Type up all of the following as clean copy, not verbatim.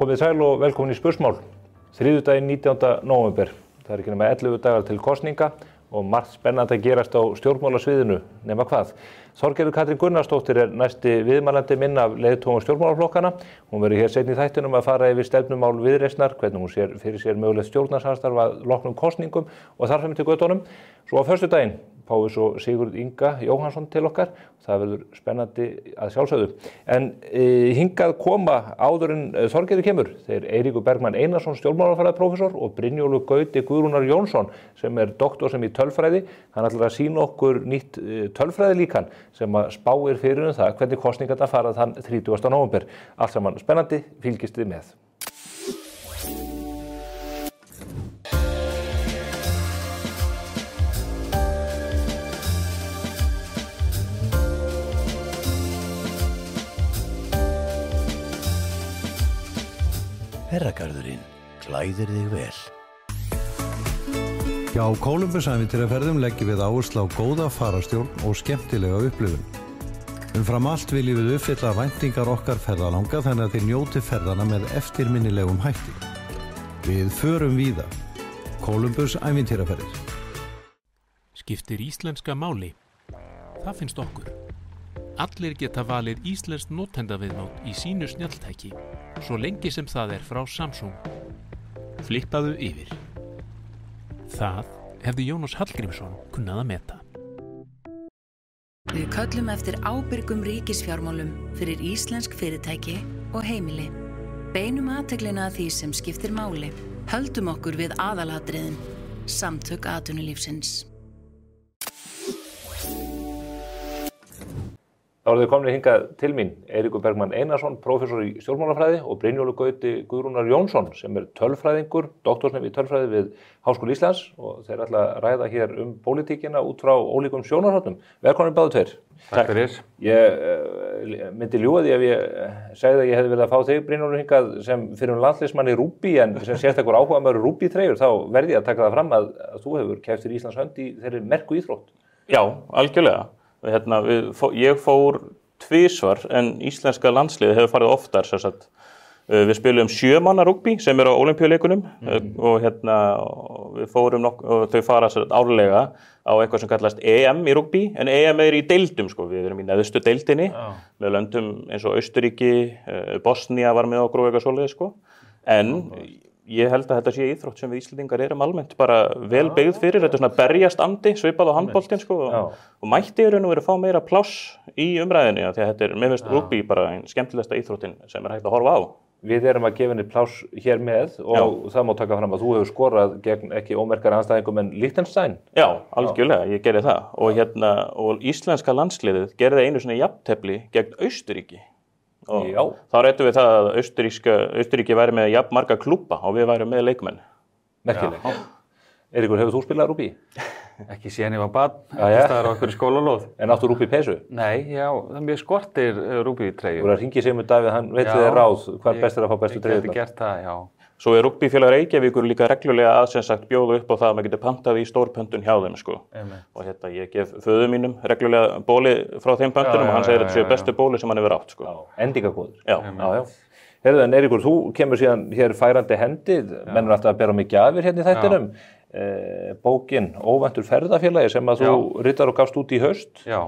Komið sæl og velkomin í Spursmál. Þriðjudaginn 19. nóvember. Það ekki nema 11 dagar til kosninga og margt spennandi að gerast á stjórnmálasviðinu, nema hvað. Þorgerður Katrín Gunnarsdóttir næsti viðmælandi minn af leiðtogum stjórnmálaflokkana. Hún verður hér seinni í þættinum að fara yfir stefnumál Viðreisnar, hvernig hún sér fyrir sér mögulegt stjórnarsamstarf að loknum kosningum og þar fram til götunum. Svo á föstudaginn fáum við svo Sigurð Inga Jóhannsson til okkar. Það verður spennandi að sjálfsögðu. En hingað koma áður en Þorgerður kemur. Þeir Eiríkur Bergmann Einarsson, stjórnmálafræðiprófessor og Brynjólfur Gauti Guðrúnar Jónsson sem doktorsem í tölfræði. Hann ætlar að sýna okkur nýtt tölfræðilíkan sem að spáir fyrir það hvernig kosningarnar fara þann 30. nóvember. Allt saman spennandi, fylgist þið með. Herragarðurinn klæðir þig vel. Hjá Kólumbusævintýraferðum leggjum við áherslu á góða fararstjórn og skemmtilega upplifun. Umfram allt viljum við uppfylla væntingar okkar ferðalanga þannig að þið njóti ferðana með eftirminnilegum hætti. Við förum víða. Kólumbusævintýraferðir. Skiptir íslenska máli? Það finnst okkur. Allir geta valið íslenskt notendaviðnót í sínu snjalltæki, svo lengi sem það frá Samsung. Flippaðu yfir. Það hefði Jónas Hallgrímsson kunnað að meta. Við köllum eftir ábyrgum ríkisfjármálum fyrir íslensk fyrirtæki og heimili. Beinum athyglina að því sem skiptir máli. Höldum okkur við aðalatriðin. Samtök atvinnulífsins. Þá eru þau komnir hingað til mín, Eiríkur Bergmann Einarsson, prófessor í stjórnmálafræði og Brynjólfur Gauti Guðrúnar Jónsson sem tölfræðingur, doktorsnemi í tölfræði við Háskóla Íslands og þeir ætla að ræða hér pólitíkina út frá ólíkum sjónarhornum. Velkomin báðu tveir. Takk fyrir. Ég myndi ljúga því ef ég segði að ég hefði verið að fá þig, Brynjólfur, hingað sem fyrir landsliðsmann í rúbí en sem sérstakur áhugamaður rúbítreyjur, þá verði ég að taka það fram að þú hefur keppt fyrir Íslands hönd í þeirri merku íþrótt. Já, algjörlega. Ég fór tvisvar en íslenska landsliðið hefur farið oftar. Við spilum 7 manna rúgbí sem á Ólympíuleikunum og við fórum og þau fara árlega á eitthvað sem kallast EM í rúgbí, en EM í deildum. Við erum í neðstu deildinni með löndum eins og Austurríki, Bosnía var með okkur og eitthvað svoleiðis. En ég held að þetta sé íþrótt sem við Íslendingar erum almennt bara vel beygð fyrir. Þetta svona berjast andi, svipað á handboltinn og mætti í raun og veru fá meira pláss í umræðinni því að þetta mér finnst rúgbí bara einn skemmtilegasta íþróttin sem hægt að horfa á. Við erum að gefa henni pláss hér með og það má taka fram að þú hefur skorað gegn ekki ómerkari andstæðingum en Liechtenstein. Já, algjörlega, ég gerði það og íslenska landsliðið gerði einu svona jafntefli gegn Austurríki. Og þá ræddum við það að Austurríki væri með jafn marga klúbba og við værum með leikmenn. Merkilegt. Eiríkur, hefur þú spilað rúbí? Ekki síðan ég var barn, ekki staðar á okkur í skólalóð. En áttu rúbí peysu? Nei, já, það mér skortir rúbí treyju. Þú er að hringja Sigmund Davíð, hann veit þið ráð hvað best að fá bestu treyjurnar. Ég geti gert það, já. Svo rúgbífélag Reykjavíkur líka reglulega að bjóða upp á það að maður getur pantað í stórpöntun hjá þeim. Og ég gef föður mínum reglulega bóli frá þeim pöntunum og hann segir að þetta séu bestu bóli sem hann hefur átt. Endingakóður. Já. Heyrðu, en Eiríkur, þú kemur síðan hér færandi hendi, menn alltaf að bera mig gjafir hérna í þættinum. Bókin Óvæntur ferðafélagi sem að þú ritar og gafst út í haust. Já.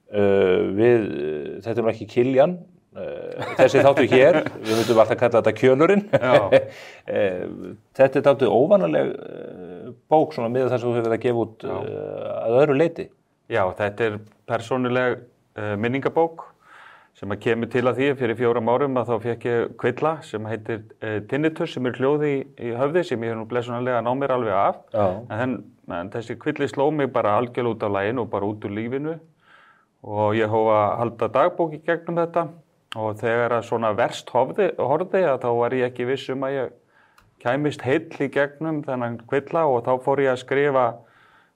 Þetta nú ekki Kiljan. Þessi þáttu hér, við myndum alltaf að kalla þetta Kjölurinn. Þetta dálítið óvanaleg bók svona með þess að þú hefur verið að gefa út að öðru leyti. Já, þetta persónuleg minningabók sem að kemur til að því fyrir 4 árum að þá fékk ég kvilla sem heitir tinnitus sem hljóði í höfði sem ég nú blessunarlega ná mér alveg af. En þessi kvilli sló mig bara algjörlega út af laginu og bara út úr lífinu og ég hóf að halda dagbók í gegnum þetta. Og þegar að svona verst horfði að þá var ég ekki viss að ég kæmist heill í gegnum þennan kvilla og þá fór ég að skrifa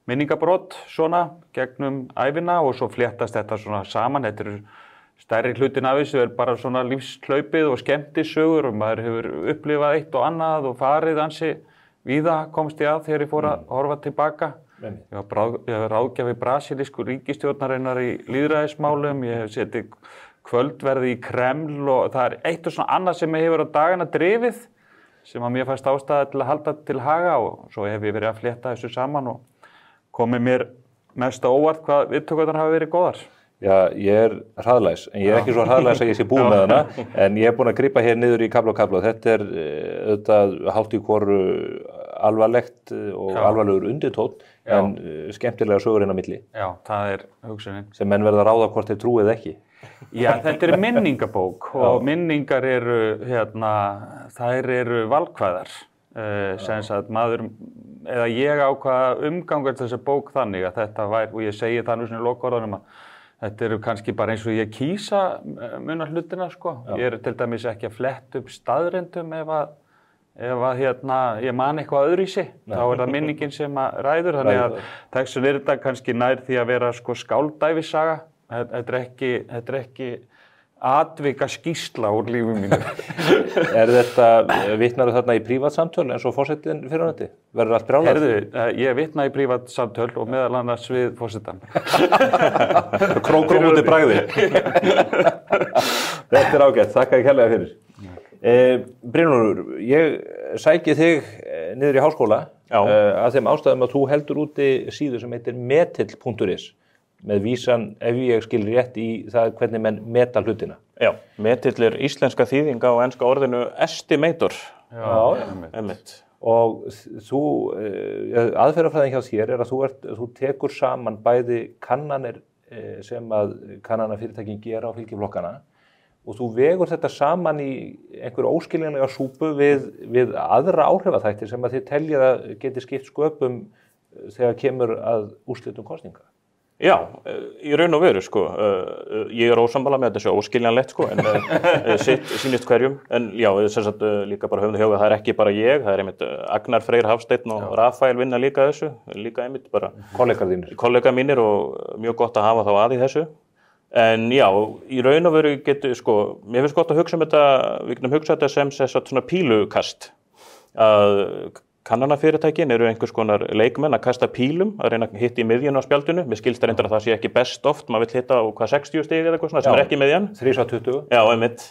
minningabrot svona gegnum ævina og svo fléttast þetta svona saman. Þetta stærri hlutin af þessu bara svona lífslaupið og skemmtisögur og maður hefur upplifað eitt og annað og farið ansi víða komst ég að þegar ég fór að horfa tilbaka. Ég var ráðgjafi brasilísku ríkisstjórnarinnar í lýðræðismálum, ég hef setið kvöldverði í Kreml og það eitt og svona annað sem hefur á dagana drifið sem að mér fannst ástæða til að halda til haga og svo hef ég verið að flétta þessu saman og komið mér mest á óvart hvað viðtökurnar hafa verið góðar. Já, ég hraðlæs, en ég ekki svo hraðlæs að ég sé búinn með hana, en ég búinn að grípa hér niður í kafla og kafla og þetta auðvitað hálft í hvoru alvarlegt og alvarlegur undirtónn, en skemmtilega sögur inn á milli. Já, það hugsunin. Sem menn verða að ráða hvort þeir trúið ekki. Já, þetta minningabók og minningar þær eru valkvæðar, sem sagt maður, eða ég ákvað umgangast þessa bók þannig að þetta væri, og ég segi það nú svona í lokaorðunum að þetta eru kannski bara eins og ég kýsa muna hlutina, sko. Ég er til dæmis ekki að fletta upp staðrendum ef ég man eitthvað öðruvísi, þá er það minningin sem að ræður, þannig að textin er þetta kannski nær því að vera sko skáldæfisaga. Þetta er ekki atvika skýrsla úr lífi mínu. Þetta, vitnarðu þarna í prívatsamtöl eins og forsetinn fyrir þetta? Verður allt brjálað? Heyrðu, ég vitna í prívatsamtöl og meðal annars við forsetann. Krókum út í bragði. Þetta ágætt, þakka ég kærlega fyrir. Brynjólfur, ég sæki þig niður í háskóla að þeim ástæðum að þú heldur úti síðu sem heitir metill.is. Með vísan, ef ég skil rétt í það hvernig menn meta hlutina. Já, metill íslenska þýðing á enska orðinu estimator. Já, einmitt. Og þú, aðferðafræðin hjá þér að þú tekur saman bæði kannanir sem að kannanafyrirtækin gera á fylgiflokkana og þú vegur þetta saman í einhverju óskiljanlega súpu við aðra áhrifaþættir sem að þið teljið að geti skipt sköpum þegar kemur að úrslitum kosninga. Já, í raun og veru, sko. Ég er ósammála með þessu óskiljanlegt, sko, en sýnist hverjum. En já, sem sagt líka bara höfum það hjóða, það er ekki bara ég, það er einmitt Agnar Freyr Hafsteinn og Rafael vinna líka þessu, líka einmitt bara kollegar mínir og mjög gott að hafa þá að í þessu. En já, í raun og veru mér finnst gott að hugsa þetta, við getum hugsað þetta sem svona pílukast, að kannanafyrirtækin eru einhvers konar leikmenn að kasta pílum, að reyna að hitta í miðjun á spjaldinu. Mér skilst reyndar að það sé ekki best oft, maður vill hitta á 60 stig eða eitthvað svona, sem er ekki miðjan. 3-20. Já, einmitt.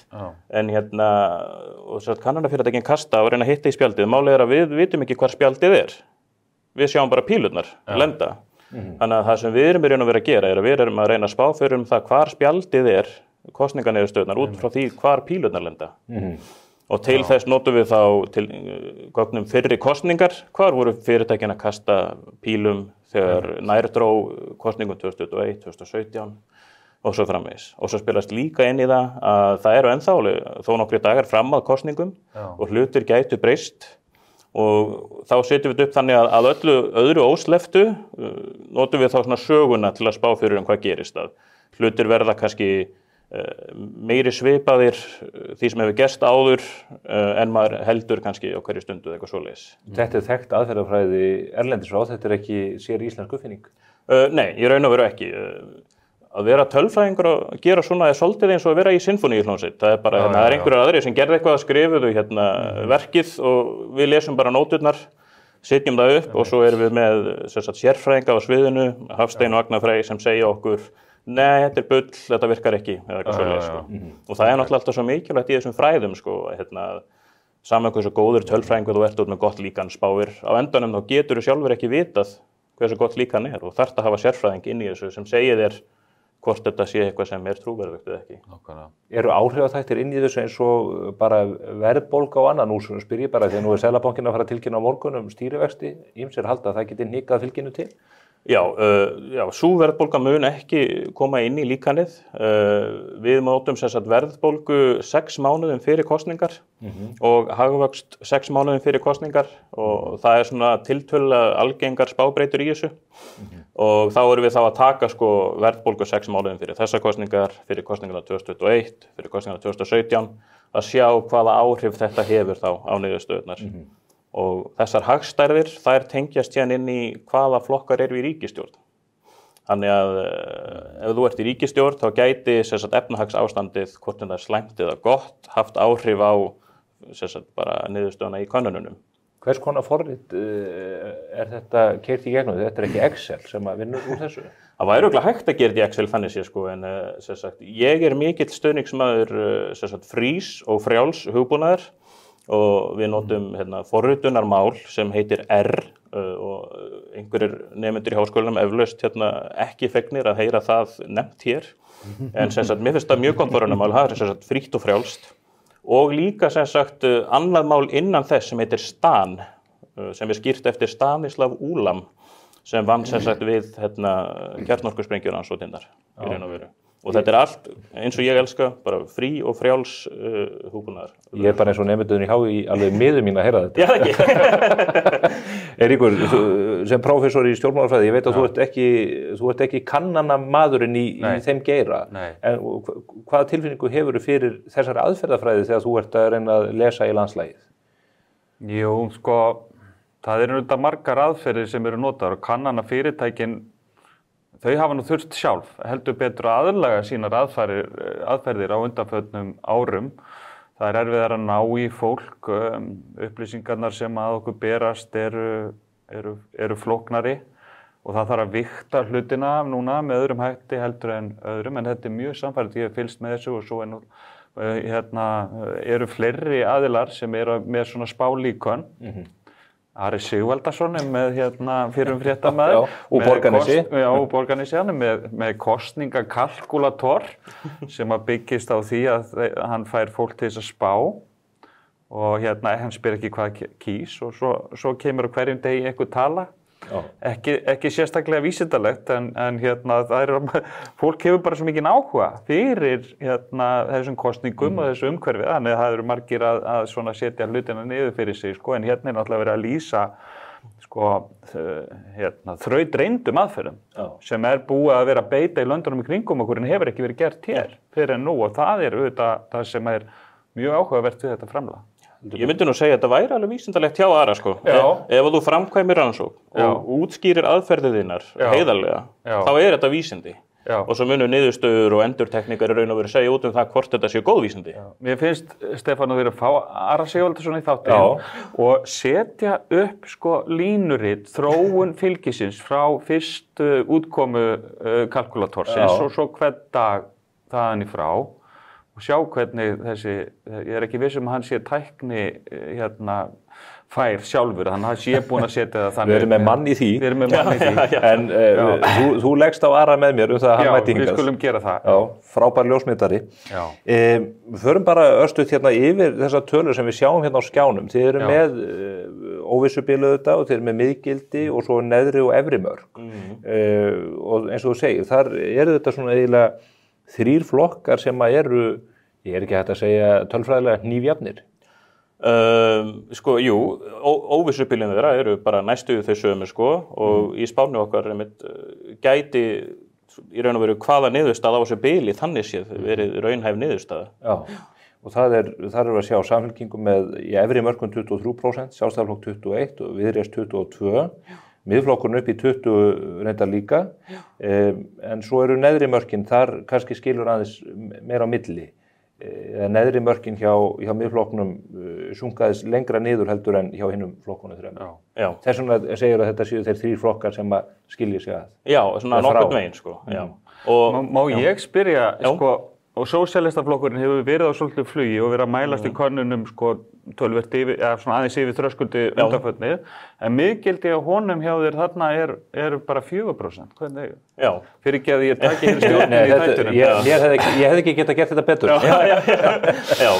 En og kannanafyrirtækin kasta og reyna að hitta í spjaldið. Málið er að við vitum ekki hvar spjaldið er. Við sjáum bara pílurnar lenda. Þannig að það sem við erum í raun og veru að gera er að við erum að reyna að spá fyrir það hvar spjaldið er, kosninganiðurstöðnar, út frá því hvar pílurnar lenda. Og til þess notum við þá til gögnum fyrri kosningar, hvar voru fyrirtækin að kasta pílum þegar nærdró kosningum 2021, 2017 og svo framvegis. Og svo spilast líka inn í það að eru ennþá þó nokkrir dagar fram að kosningum og hlutir gætu breyst og þá setjum við upp þannig að öllu öðru ósleftu notum við þá svona söguna til að spá fyrir hvað gerist. Að hlutir verða kannski meiri svipaðir því sem hefur gerst áður en maður heldur kannski á hverju stundu eitthvað svoleiðis. Þetta er þekkt aðferðafræði erlendis frá, þetta er ekki sér íslensk uppfinning? Nei, í raun og veru ekki. Að vera tölfræðingur og gera svona er svolítið eins og að vera í sinfóníuhljómsveit. Það er bara, það er einhverjar aðrir sem gerði eitthvað að skrifuðu verkið og við lesum bara nóturnar, setjum það upp og svo erum við með sérfræðinga á sviðinu, Hafsteinn og Agnar Freyr sem segja okkur nei, þetta er bull, þetta virkar ekki eða eitthvað svoleiðis, sko. Og það er náttúrulega alltaf svo mikilvægt í þessum fræðum, sko, saman hversu góður tölfræðingur þú ert út með gott líkan spáir. Á endanum þá getur þú sjálfur ekki vitað hversu gott líkan er og þarft að hafa sérfræðing inn í þessu sem segir þér hvort þetta sé eitthvað sem er trúverðugt eða ekki. Eru áhrifaþættir inn í þessu eins og bara verðbólga og annað? Nú spyr ég bara því að nú er Seðlabankinn að fara að tilkynna á morgun stýrivexti, ýmsir halda að það geti hnikað fylginu til. Já, sú verðbólga mun ekki koma inn í líkanið. Við notum verðbólgu 6 mánuðum fyrir kosningar og hagvöxt 6 mánuðum fyrir kosningar og það er svona tiltölulega algengar spábreytur í þessu og þá erum við þá að taka verðbólgu 6 mánuðum fyrir þessar kosningar, fyrir kosningarna 2021, fyrir kosningarna 2017 að sjá hvaða áhrif þetta hefur þá á niðurstöðurnar. Og þessar hagstærðir, þær tengjast hérna inn í hvaða flokkar eru í ríkisstjórn. Þannig að ef þú ert í ríkisstjórn, þá gæti efnahagsástandið, hvort það er slæmt eða gott, haft áhrif á bara niðurstöðuna í könnununum. Hvers konar forrit þetta keyrt í gegnum? Þetta ekki Excel sem að vinnur úr þessu? Það væri örugglega hægt að gera þetta í Excel þannig sé sko, en sem sagt, ég mikill stuðningsmaður sem sagt, frís og frjáls hugbúnaðar og við notum forritunarmál sem heitir R og einhverjir nemendur í háskólanum eflaust ekki fegnir að heyra það nefnt hér, en sem sagt, mér finnst það mjög gott forritunarmál, það sem sagt frítt og frjálst. Og líka sem sagt annað mál innan þess sem heitir STAN, sem skýrt eftir Stanislav Ulam, sem vann sem sagt við kjarnorkusprengjuransóknirnar í raun og veru. Og þetta allt, eins og ég elska, bara frí og frjáls hugbúnaður. Ég bara eins og nemendurinn í HÍ alveg miður mín að heyra þetta. Já, ekki. Eiríkur, sem prófessor í stjórnmálafræði, ég veit að þú ert ekki kannanamaðurinn í þeim geira. Nei. En hvaða tilfinningu hefurðu fyrir þessari aðferðafræði þegar þú ert að reyna að lesa í landslagið? Jú, sko, það eru þetta margar aðferðir sem eru notaðar og kannanafyrirtækin þau hafa nú þurft sjálf, heldur betur að aðlaga sínar aðferðir á undanförnum árum. Það erfiðara að ná í fólk, upplýsingarnar sem að okkur berast eru flóknari og það þarf að vigta hlutina núna með öðrum hætti heldur en öðrum, en þetta mjög samfærið, ég hef fylgst með þessu og svo eru fleiri aðilar sem eru með svona spálíkön. Ari Sigvaldason með fyrrum fréttamaður og Borgarnesi. Já, og Borgarnesi með kosningakalkulator sem að byggist á því að hann fær fólk til þess að spá og hann spyr ekki hvað kýs og svo kemur á hverjum degi einhver tala. Ekki sérstaklega vísindalegt en fólk hefur bara svo mikinn áhuga fyrir þessum kosningum og þessu umhverfi, þannig að það eru margir að svona setja hlutina niður fyrir sig sko, en náttúrulega verið að lýsa sko, þrautreindum aðferðum sem búið að vera að beita í löndunum í kringum okkur en hefur ekki verið gert hér fyrir en nú og það það sem mjög áhugavert við þetta framlag. Ég myndi nú segja að þetta væri alveg vísindalegt hjá Ara sko. Ef þú framkvæmir rannsókn og útskýrir aðferðir þínar heiðarlega, þá þetta vísindi. Og svo munu niðurstöður og endurtekningar í raun og veru segja út það hvort þetta séu góð vísindi. Mér finnst, Stefán, að vera að fá Ara Sigvaldason í þáttinn og setja upp sko línurit þróun fylgisins frá fyrstu útkomu kalkulatorsins og svo hvern dag þaðan í frá. Og sjá hvernig ég ekki viss að hann sé tækni fær sjálfur, hann sé búinn að setja það þannig. Við erum með mann í því. Við erum með mann í því. En þú leggst á Ara með mér það að hann mæti hingað. Já, við skulum gera það. Já, frábær ljósmyndari. Við förum bara örstuð yfir þessar tölur sem við sjáum á skjánum. Þið eru með óvissubilið þetta og þið eru með miðgildi og svo neðri og efri mörk. Og eins og þú segir, þar eru þetta svona eiginlega 3 flokkar sem eru, ég ekki hægt að segja tölfræðilega hnífjafnir. Sko, jú, óvissubilin þeirra eru bara næstu þau sömu sko og í spánu okkar gæti í raun og veru hvaða niðurstaða á þessu bili þannig séð verið raunhæf niðurstaða. Já, og þar eru að sjá Samfylkingu með í efri mörkum 23%, Sjálfstæðisflokk 21% og Viðreisn 22%. Miðflokkurinn upp í 20 reyndar líka, en svo eru neðri mörkin, þar kannski skilur aðeins meira á milli. Neðri mörkin hjá miðflokknum sunkaðis lengra niður heldur en hjá hinnum flokkunum þremur. Þess vegna segir að þetta séu þeir 3 flokkar sem að skilja sig að. Já, svona nokkurn veginn sko. Má ég spyrja, sko, og sósíalistaflokkurinn hefur verið á svolítið flugi og verið að mælast í könnunum sko töluvert yfir, eða svona aðeins yfir þröskuldi undanförnið, en miðgildi á honum hjá þér þarna er bara 4%. Hvernig? Já. Fyrir ekki að ég taki hér stjórnin í þættunum. Ég hefði ekki getað gert þetta betur. Já.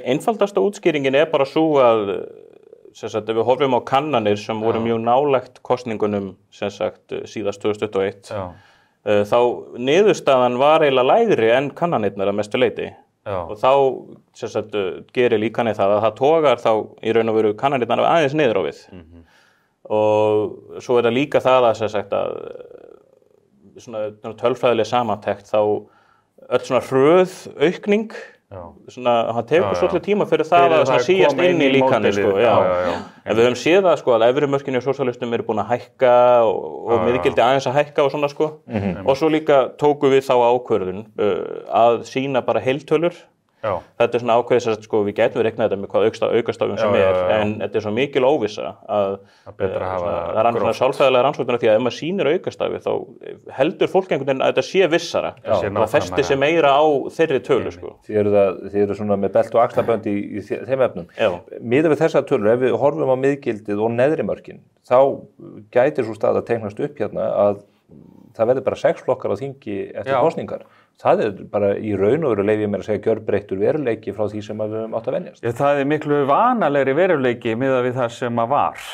Einfaldasta útskýringin bara svo að sem sagt, ef við horfum á kannanir sem voru mjög nálægt kosningunum sem sagt síðast 2021. Þá niðurstaðan var eiginlega lægri en kannanirnar að mestu leyti. Og þá sem sagt, gerir líkanið það að það togar þá í raun og veru kannanirnar aðeins niður á við. Og svo það líka það að, sem sagt, að svona tölfræðileg samantekt þá öll svona hröð aukning svona, hann tekur svolítið tíma fyrir það að síast inn í líkanið sko, en við höfum séð það sko að efri mörkin í sósíalistum eru búin að hækka og miðgildi aðeins að hækka og svona sko og svo líka tóku við þá ákvörðun að sýna bara heiltölur Já. Þetta svona ákveðis að sko, við getum reiknað þetta með hvað aukastafum sem en þetta svo mikil óvissa að það er annars sálfræðilega rannsóknir því að ef maður sýnir aukastafi þá heldur fólk einhvern veginn að þetta sé vissara. Það festi sig meira á þeirri tölu. Sko. Þið eru svona með belt og axlabönd í þeim efnum. Miðað við þessa tölur, ef við horfum á miðgildið og neðri mörkin, þá gætir svo stað að teiknast upp hérna að það verður bara 6 flokkar á þingi eftir kosningar. Það bara í raun og veru leyfi ég mér að segja gjörbreyttur veruleiki frá því sem við höfum átt að venjast. Það miklu vanalegri veruleiki miðað við það sem að var.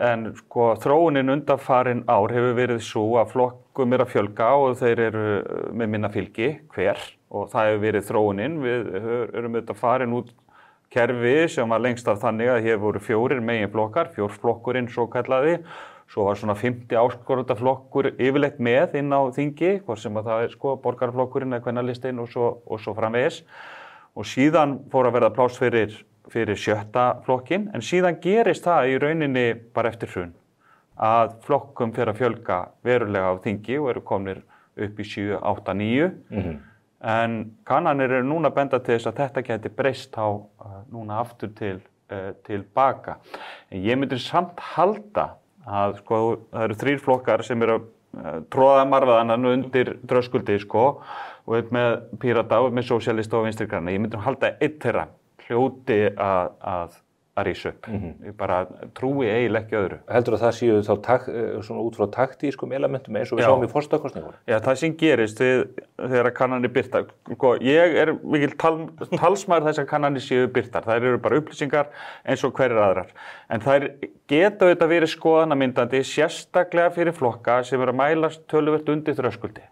En sko þróunin undanfarin ár hefur verið svo að flokkum að fjölga og þeir eru með minna fylgi hver og það hefur verið þróunin. Við erum auðvitað farin út kerfi sem var lengst af þannig að hér voru 4 meginflokkar, fjórflokkurinn svo kallaði. Svo var svona 50 áskorundaflokkur yfirleitt með inn á þingi, hvort sem að það sko borgarflokkurinn eða kvennalistinn og svo framvegis. Og síðan fór að verða pláss fyrir 7. flokkinn, en síðan gerist það í rauninni bara eftir hrun. Að flokkum fer að fjölga verulega á þingi og eru komnir upp í 7, 8, 9. En kannanir eru núna benda til þess að þetta geti breyst á núna aftur til baka. En ég myndi samt halda að sko það eru 3 flokkar sem eru að tróða marfaðann undir dröskuldi sko og einn með Pírata og með Sósíalista og Vinstri græna. Ég myndi halda einn þeirra hljóti að rísa upp. Ég bara trúi eiginlega ekki öðru. Heldur að það séu þá svona út frá taktískum elementum eins og við sáum í forsetakosningunum? Já, það sem gerist þegar kannanir birta. Sko, ég er mikil talsmaður þess að kannanir séu birtar. Það eru bara upplýsingar eins og hverjir aðrar. En þær geta auðvitað verið skoðanamyndandi sérstaklega fyrir flokka sem eru að mælast töluvert undir þröskuldi.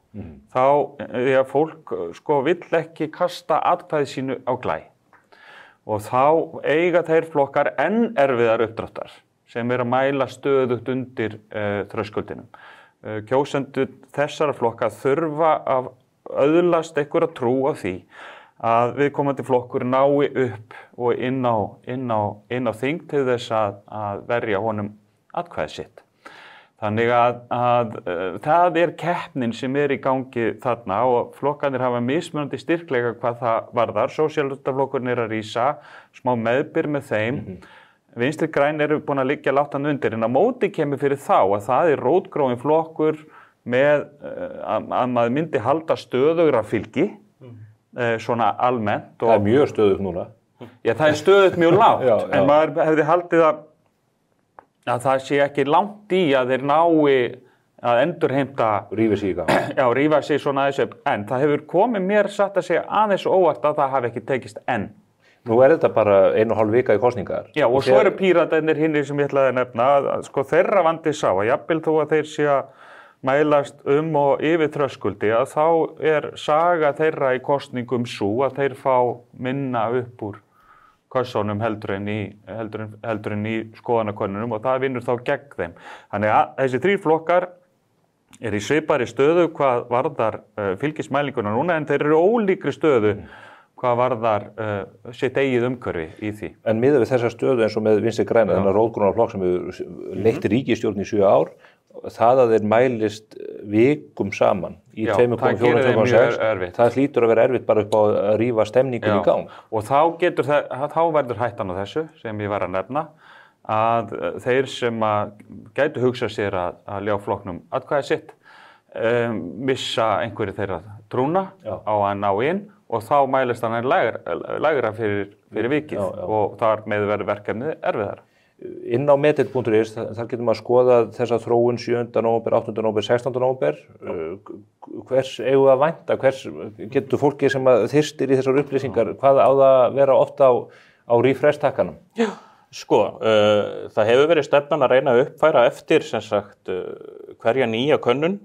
Þá því að fólk sko vill ekki kasta atkvæði sínu á glæ. Og þá eiga þeir flokkar enn erfiðar uppdráttar sem að mæla stöðugt undir þröskuldinum. Kjósendur þessara flokka þurfa að öðlast einhverja trú á því að viðkomandi flokkur nái upp og inn á þing til þess að verja honum atkvæði sitt. Þannig að það keppnin sem í gangi þarna og flokkarnir hafa mismunandi styrkleika hvað það varðar. Sósíalistaflokkurinn að rísa, smá meðbyr með þeim. Vinstri græn eru búin að liggja lágt hann undir en á móti kemur fyrir þá að það rótgróinn flokkur með að maður myndi halda stöðugra fylgi, svona almennt. Það mjög stöðugt núna. Já, það stöðugt mjög lágt, en maður hefði haldið að það sé ekki langt í að þeir nái að endurheimta rífa sig í gang. Já, rífa sig svona aðeins upp. En það hefur komið mér satt að segja aðeins óvart að það hafi ekki tekist enn. Nú þetta bara 1,5 vika í kosningar. Já, og svo eru Píratarnir hinnir sem ég ætlaði að nefna að sko þeirra vandi sá að jafnvel þó að þeir sé að mælast og yfir þröskuldi að þá saga þeirra í kosningum sú að þeir fá minna upp úr kössunum heldur en í skoðanakönnunum og það vinnur þá gegn þeim. Þannig að þessi 3 flokkar í svipari stöðu hvað varðar fylgismælinguna núna en þeir eru ólíkri stöðu hvað varðar sitt eigið umhverfi í því. En miðað við þessa stöðu eins og með Vinstri græna, þennan rótgróna flokk sem hefur leitt ríkisstjórn í 7 ár, það að þeir mælist vikum saman í 2,4-2,6, það hlýtur að vera erfitt bara upp á að rífa stemningun í gang. Og þá verður hættan á þessu sem ég var að nefna að þeir sem gætu hugsa sér að ljá flokknum atkvæði sitt missa einhverju þeirra trúna á að ná inn og þá mælist hann lægra fyrir vikið og þar með verður verkefnið erfiðara. Inn á metit.is, þar getum að skoða þessa þróun 7. nóvember, 8. nóvember, 16. nóvember. Hvers eigum við að vænta? Hvers getur fólki sem þyrstir í þessar upplýsingar, hvað á það að vera ofta á refresh-takkanum? Já, sko, það hefur verið stefnan að reyna að uppfæra eftir sem sagt hverja nýja könnun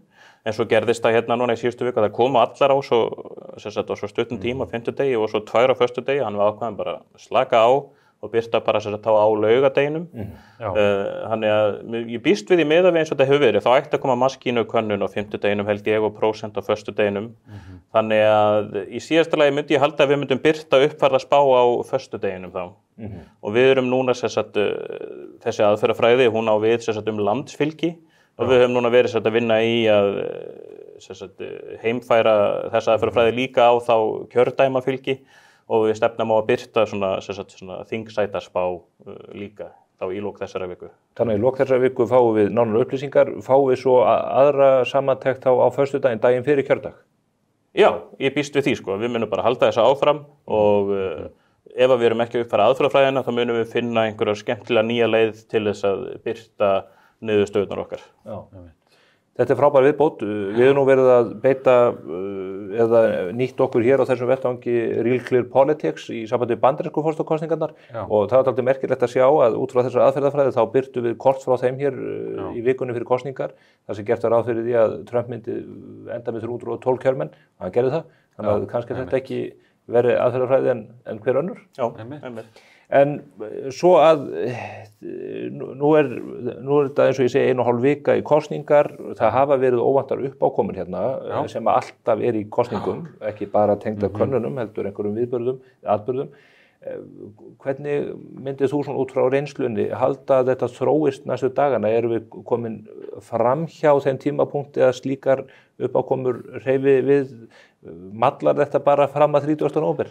eins og gerðist það hérna núna í síðustu viku að það koma allar á svo stuttum tíma, 5. degi og svo 2 á 1. degi, hann var ákveðin bara slaka á og birta bara á laugardeginum. Þannig að ég býst við í miðað við eins og þetta hefur verið. Þá ætti að koma maskínukönnun á 5. deginum held ég og prósent á 1. deginum. Þannig að í síðasta lagi myndi ég halda að við myndum birta uppfærða spá á 1. deginum þá. Og við erum núna þessi aðferðafræði, hún á við landsfylgi og við höfum núna verið að vinna í að heimfæra þessa aðferðafræði líka á þá kjördæmafylgi og við stefnum á að birta svona þingsætaspá líka þá í lok þessara viku. Þannig í lok þessara viku fáum við nánar upplýsingar, fáum við svo aðra samantekt á föstudaginn, daginn fyrir kjördag? Já, ég býst við því sko, við munum bara halda þessa áfram og ef við erum ekki að uppfæra aðferðafræðina þá munum við finna einhverja skemmtilega nýja leið til þess að birta niðurstöðurnar okkar. Já. Þetta frábær viðbót. Við erum nú verið að beita eða nýtt okkur hér á þessum vettvangi Real Clear Politics í sambandi við bandarísku forsetakosningarnar og það var dálítið merkilegt að sjá að út frá þessar aðferðafræði þá birtum við kort frá þeim hér í vikunni fyrir kosningar þar sem gert var ráð fyrir því að Trump myndi enda með 312 kjörmenn og hann gerði það. Þannig að kannski þetta ekki verið aðferðafræði en hver önnur. Já, En svo að nú er þetta eins og ég segi 1,5 vika í kosningar, það hafa verið óvæntar uppákomur hérna sem alltaf er í kosningum, ekki bara tengda könnunum, heldur einhverjum atburðum. Hvernig myndið þú svona út frá reynslunni halda að þetta þróist næstu dagana? Erum við komin fram hjá þeim tímapunkti að slíkar uppákomur hreyfi við, mallar þetta bara fram að 30. nóvember?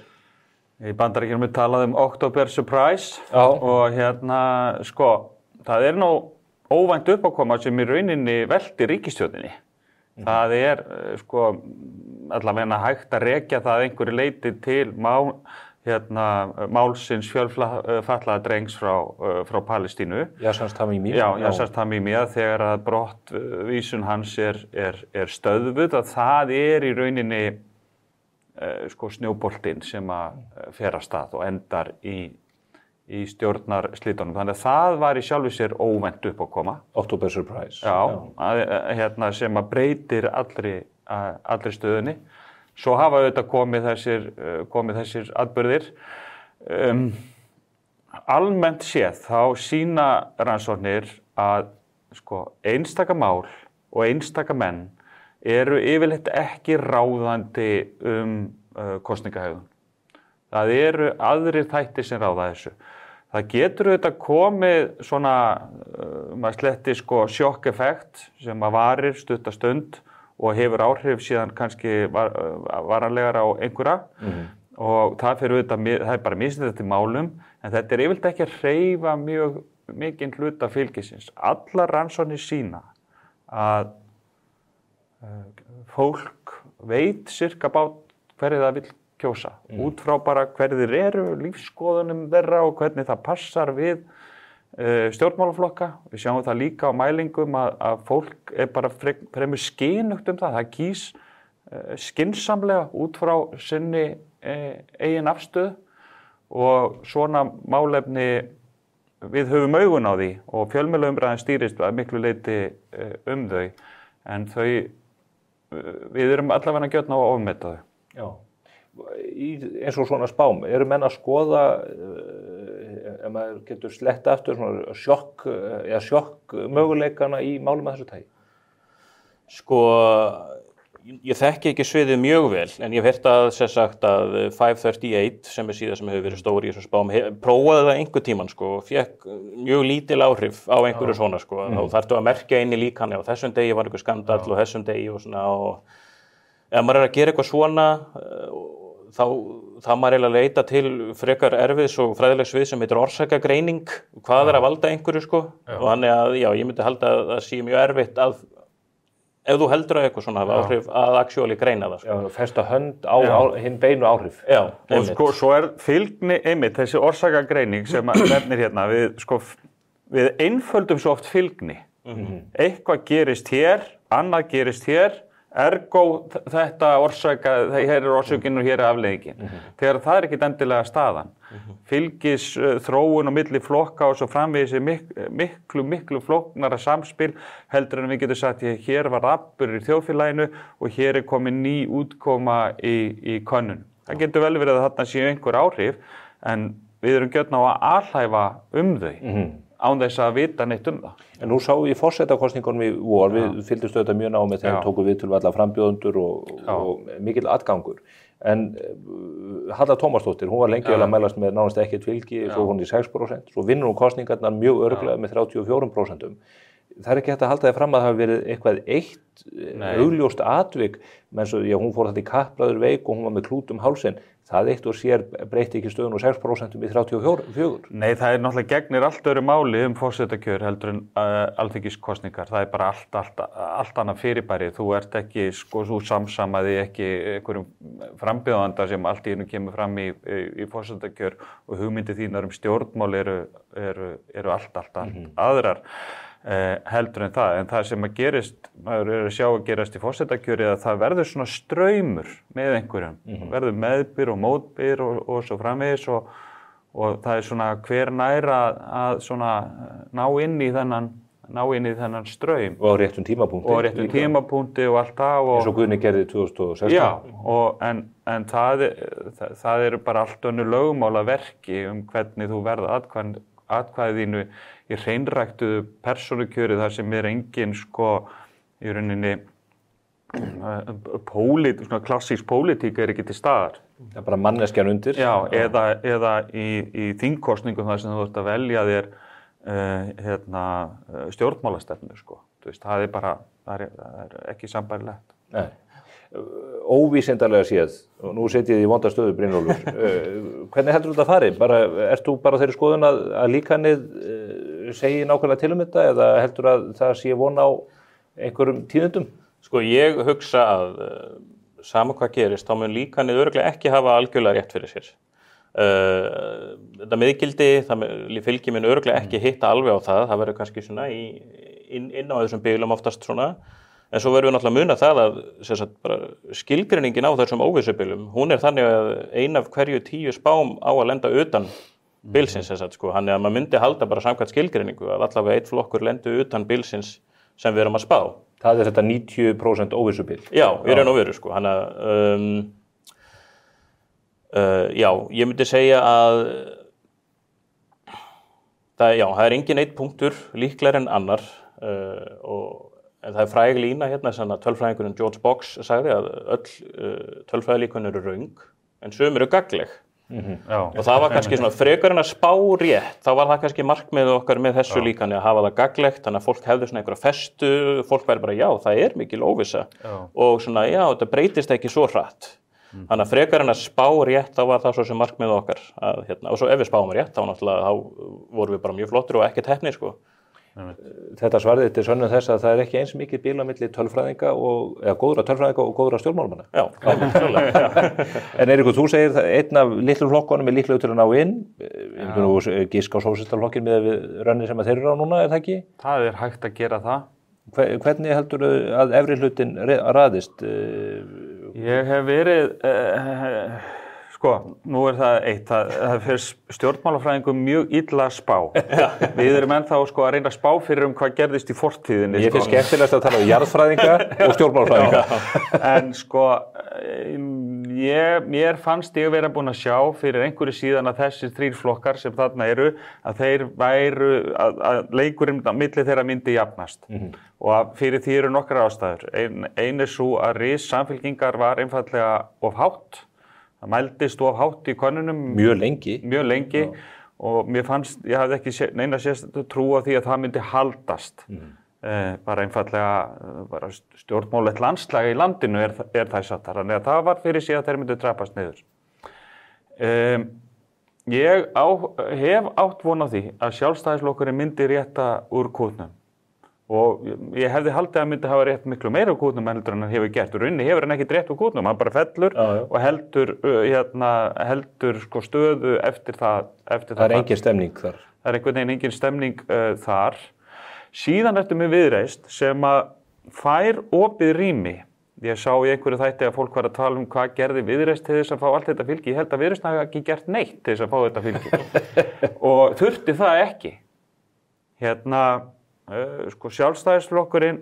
Í Bandaríkjunum við talaðum October Surprise og sko, það er nú óvænt uppákoma sem í rauninni velti ríkisstjórninni. Það er sko allavega hægt að rekja það einhverju leyti til málsins fjölfatlaða drengs frá Palestínu. Yassar Tamimi. Já, Yassar Tamimi, þegar að brottvísun hans er stöðvuð, að það er í rauninni sko snjóboltinn sem að fer af stað og endar í stjórnarslitunum. Þannig að það var í sjálfu sér óvænt uppákoma. October Surprise. Já, sem að breytir allri stöðunni. Svo hafa auðvitað komið þessir atburðir. Almennt séð þá sýna rannsóknir að sko einstaka mál og einstaka menn eru yfirleitt ekki ráðandi kosningahegðun. Það eru aðrir þættir sem ráða þessu. Það getur auðvitað komið svona, maður sletti sko sjokkeffekt sem að varir stutta stund og hefur áhrif síðan kannski varanlegar á einhverja og það er bara misnýtt eftir málum en þetta er yfirleitt ekki að hreyfa mjög mikinn hluta fylgisins. Allar rannsóknir sýna að fólk veit sirka hverju það vill kjósa út frá bara hverju þeir eru, lífsskoðunum þeirra og hvernig það passar við stjórnmálaflokka. Við sjáum það líka á mælingum að fólk er bara fremur skynugt það kýs skynsamlega út frá sinni eigin afstöðu og svona málefni við höfum augun á því og fjölmiðlaumræðan stýrist að miklu leyti þau en við erum allavega gjörn á að ofmeta þau. Já, eins og svona spám, eru menn að skoða, ef maður getur slett aftur, svona sjokk möguleikana í málum að þessu tagi? Sko, ég þekki ekki sviðið mjög vel, en ég hef heyrt að 538, sem er síða sem hefur verið stóri í þessum spám, prófaði það einhver tíman, sko, og fekk mjög lítil áhrif á einhverju svona, sko. Þá þarftu að merkja inn í líkan, já, þessum degi var einhver skandall og þessum degi og svona, og ef maður er að gera eitthvað svona, þá maður eiginlega leita til frekar erfiðs og fræðilegs svið sem heitir orsakagreining, hvað er að valda einhverju, sko, og þannig að, já, ég myndi halda að það sé mjög erfitt að ef þú heldur að eitthvað svona hafa áhrif að actually greina það. Sko. Já, festa hönd á hinn beinu áhrif. Já, og sko, svo er fylgni einmitt, þessi orsakagreining sem nefnir hérna, við einföldum svo oft fylgni. Eitthvað gerist hér, annað gerist hér, ergo þetta hér er orsökin og hér er afleiðingin. Þegar það er ekkit endilega staðan. Fylgis þróun og milli flokka og svo framvegis miklu flóknara samspil heldur en við getum sagt hér var atburður í þjóðfélaginu og hér er komin ný útkoma í könnun. Það getur vel verið að þarna séu einhver áhrif en við erum gjörn á að alhæfa þau án þess að vita neitt það. En nú sáum við forsetakosningunum í vor, við fylgdumst auðvitað mjög námið þegar tókum við til alla frambjóðendur og mikill atgangur. En Halla Tómasdóttir, hún var lengi að mælast með nánast ekkert fylgi, svo hún í 6%, svo vinnur hún kosningarnar mjög örugglega með 34%. Það er ekki hægt að halda því fram að það hafi verið eitthvað eitt augljóst atvik, menn svo, já, hún fór þetta í kappræður veik og hún var með klút hálsinn. það eitt og sér breytti ekki stöðun úr 6% í 34%. Nei, það náttúrulega gegnir allt öðru máli forsetakjör heldur en alþingiskosningar. Það bara allt annað fyrirbæri. Þú ert ekki, þú samsamaði ekki einhverjum frambjóðanda sem allt í einu kemur fram í forsetakjör og hugmyndi þínar stjórnmál eru allt aðrar. Heldur en það sem að gerist, maður að sjá að gerast í forsetakjöri að það verður svona straumur með einhverjum, verður meðbyr og mótbyr og svo framvegis og það er svona hver nær að svona ná inn í þennan straum. Og á réttum tímapunkti. Og allt það. Eins og Guðni gerði 2016. Já, en það eru bara allt önnur lögmál að verki hvernig þú verða atkvæðið þínu í hreinræktuðu persónukjöri þar sem engin í rauninni svona klassísk pólitík ekki til staðar. Það bara manneskjan undir. Já, eða í þingkosningum þar sem þú ert að velja þér stjórnmálastefnu, Þú veist, það er ekki sambærilegt. Nei. Óvísindarlega séð, og nú setjið í vonda stöðu, Brynjólfur, hvernig heldur þetta að fari? Ert þú bara þeirri skoðun að líkanið segi nákvæmlega til þetta eða heldur að það sé von á einhverjum tíðindum? Ég hugsa að sama hvað gerist, þá mun líkanið örugglega ekki hafa algjörlega rétt fyrir sér. Þetta miðgildi, það fylgir mun örugglega ekki hitta alveg á það verður kannski svona inn á þessum bylum oftast svona. En svo verðum við náttúrulega að muna það að bara skilgreiningin á þessum óvissubilum, hún þannig að 1 af hverju 10 spám á að lenda utan bilsins. Þannig að maður myndi halda bara samkvæmt skilgreiningu að allavega 1 flokkur lendi utan bilsins sem við erum að spá. Það þetta 90% óvissubil? Já, í raun og veru. Þannig að ég myndi segja að það engin einn punktur líklegri en annar en það fræg lína tölfræðingurinn George Box sagði að öll tölfræðilíkön eru röng en sum eru gagnleg. Og það var kannski svona frekar en að spá rétt, þá var það kannski markmið okkar með þessu líkani að hafa það gagnlegt, þannig að fólk hefði svona einhverja festu, fólk væri bara það er mikil óvissa og svona þetta breytist ekki svo hratt. Þannig að frekar en að spá rétt, þá var það svo sem markmið okkar og svo ef við spáum rétt, þá vorum við bara mjög flottir og ekkert heppnir Þetta svarðið til sönnum þess að það er ekki eins mikið bil á milli tölfræðinga eða góðra tölfræðinga og góðra stjórnmálamanna. Já, klálega. En Eiríkur, þú segir einn af litlu flokkunum er líklegur til að ná inn. Gísk á sósíaldaflokkin með rönni sem þeir eru á núna, það ekki? Það er hægt að gera það. Hvernig heldur að efri hlutin raðist? Ég hef verið... nú það eitt, það fyrir stjórnmálafræðingum mjög illa að spá. Við erum ennþá að reyna að spá fyrir hvað gerðist í fortíðinni. Ég finnst skemmtilegast að tala jarðfræðinga og stjórnmálafræðinga. En mér fannst ég vera búin að sjá fyrir einhverju síðan að þessir 3 flokkar sem þarna eru, að þeir væru, að leikurinn milli þeirra myndi jafnast. Og fyrir því eru nokkrar ástæður. Ein svo að samfylkingar var einfaldlega of hátt. Það mældist of hátt í könnunum mjög lengi og mér fannst, ég hafði ekki neina sérstæðu trú á því að það myndi haldast. Bara einfaldlega bara stjórnmálegt landslag í landinu er þess að þannig að það var fyrir sig að þeir myndi drapast niður. Ég hef átt von á því að Sjálfstæðisflokkurinn myndi rétta úr kútnum. Og ég hefði haldið að myndi hafa rétt miklu meira úr kútnum heldur en hann hefur gert. Og rauninni hefur hann ekki rétt úr kútnum, hann bara fellur og heldur stöðu eftir það. Það er engin stemning þar. Það er einhvern veginn engin stemning þar. Síðan ertu með Viðreisn sem að fær opið rými. Ég sá í einhverju þætti að fólk var að tala hvað gerði Viðreisn til þess að fá allt þetta fylgi. Ég held að Viðreisn hafi ekki gert neitt til þess að fá þetta fylgi. Og þurfti það ekki. Sjálfstæðisflokkurinn,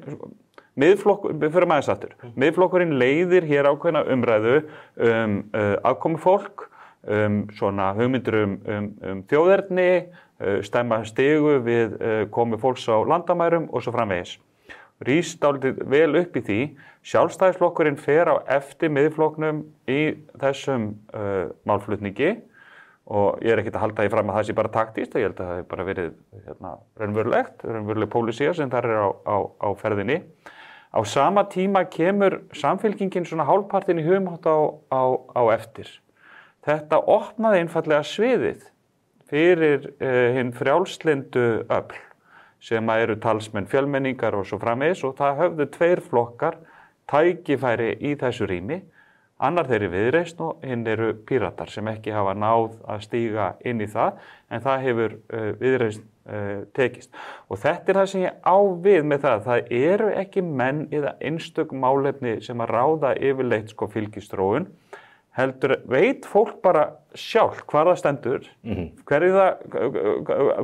fyrir maður sattur, miðflokkurinn leiðir hér ákveðna umræðu afkomu fólk, svona hugmyndir þjóðerni, stemma stigu við komu fólks á landamærum og svo framvegis. Rís dálítið vel upp í því, Sjálfstæðisflokkurinn fer á eftir miðflokknum í þessum málflutningi. Og ég ekkert að halda því fram að það sé bara taktískt, ég held að það hef bara verið raunveruleg pólisía sem þar er á ferðinni. Á sama tíma kemur samfylkingin svona hálfpartinn í hugmátt á eftir. Þetta opnaði einfallega sviðið fyrir hinn frjálslyndu öfl sem eru talsmenn fjölmenningar og svo framvegis og það höfðu 2 flokkar tækifæri í þessu rými. Annar þeirri Viðreisn og hinn eru Píratar sem ekki hafa náð að stíga inn í það en það hefur Viðreisn tekist. Og þetta það sem ég á við með það eru ekki menn eða einstök málefni sem að ráða yfirleitt fylgistróun, heldur veit fólk bara sjálf hvað það stendur,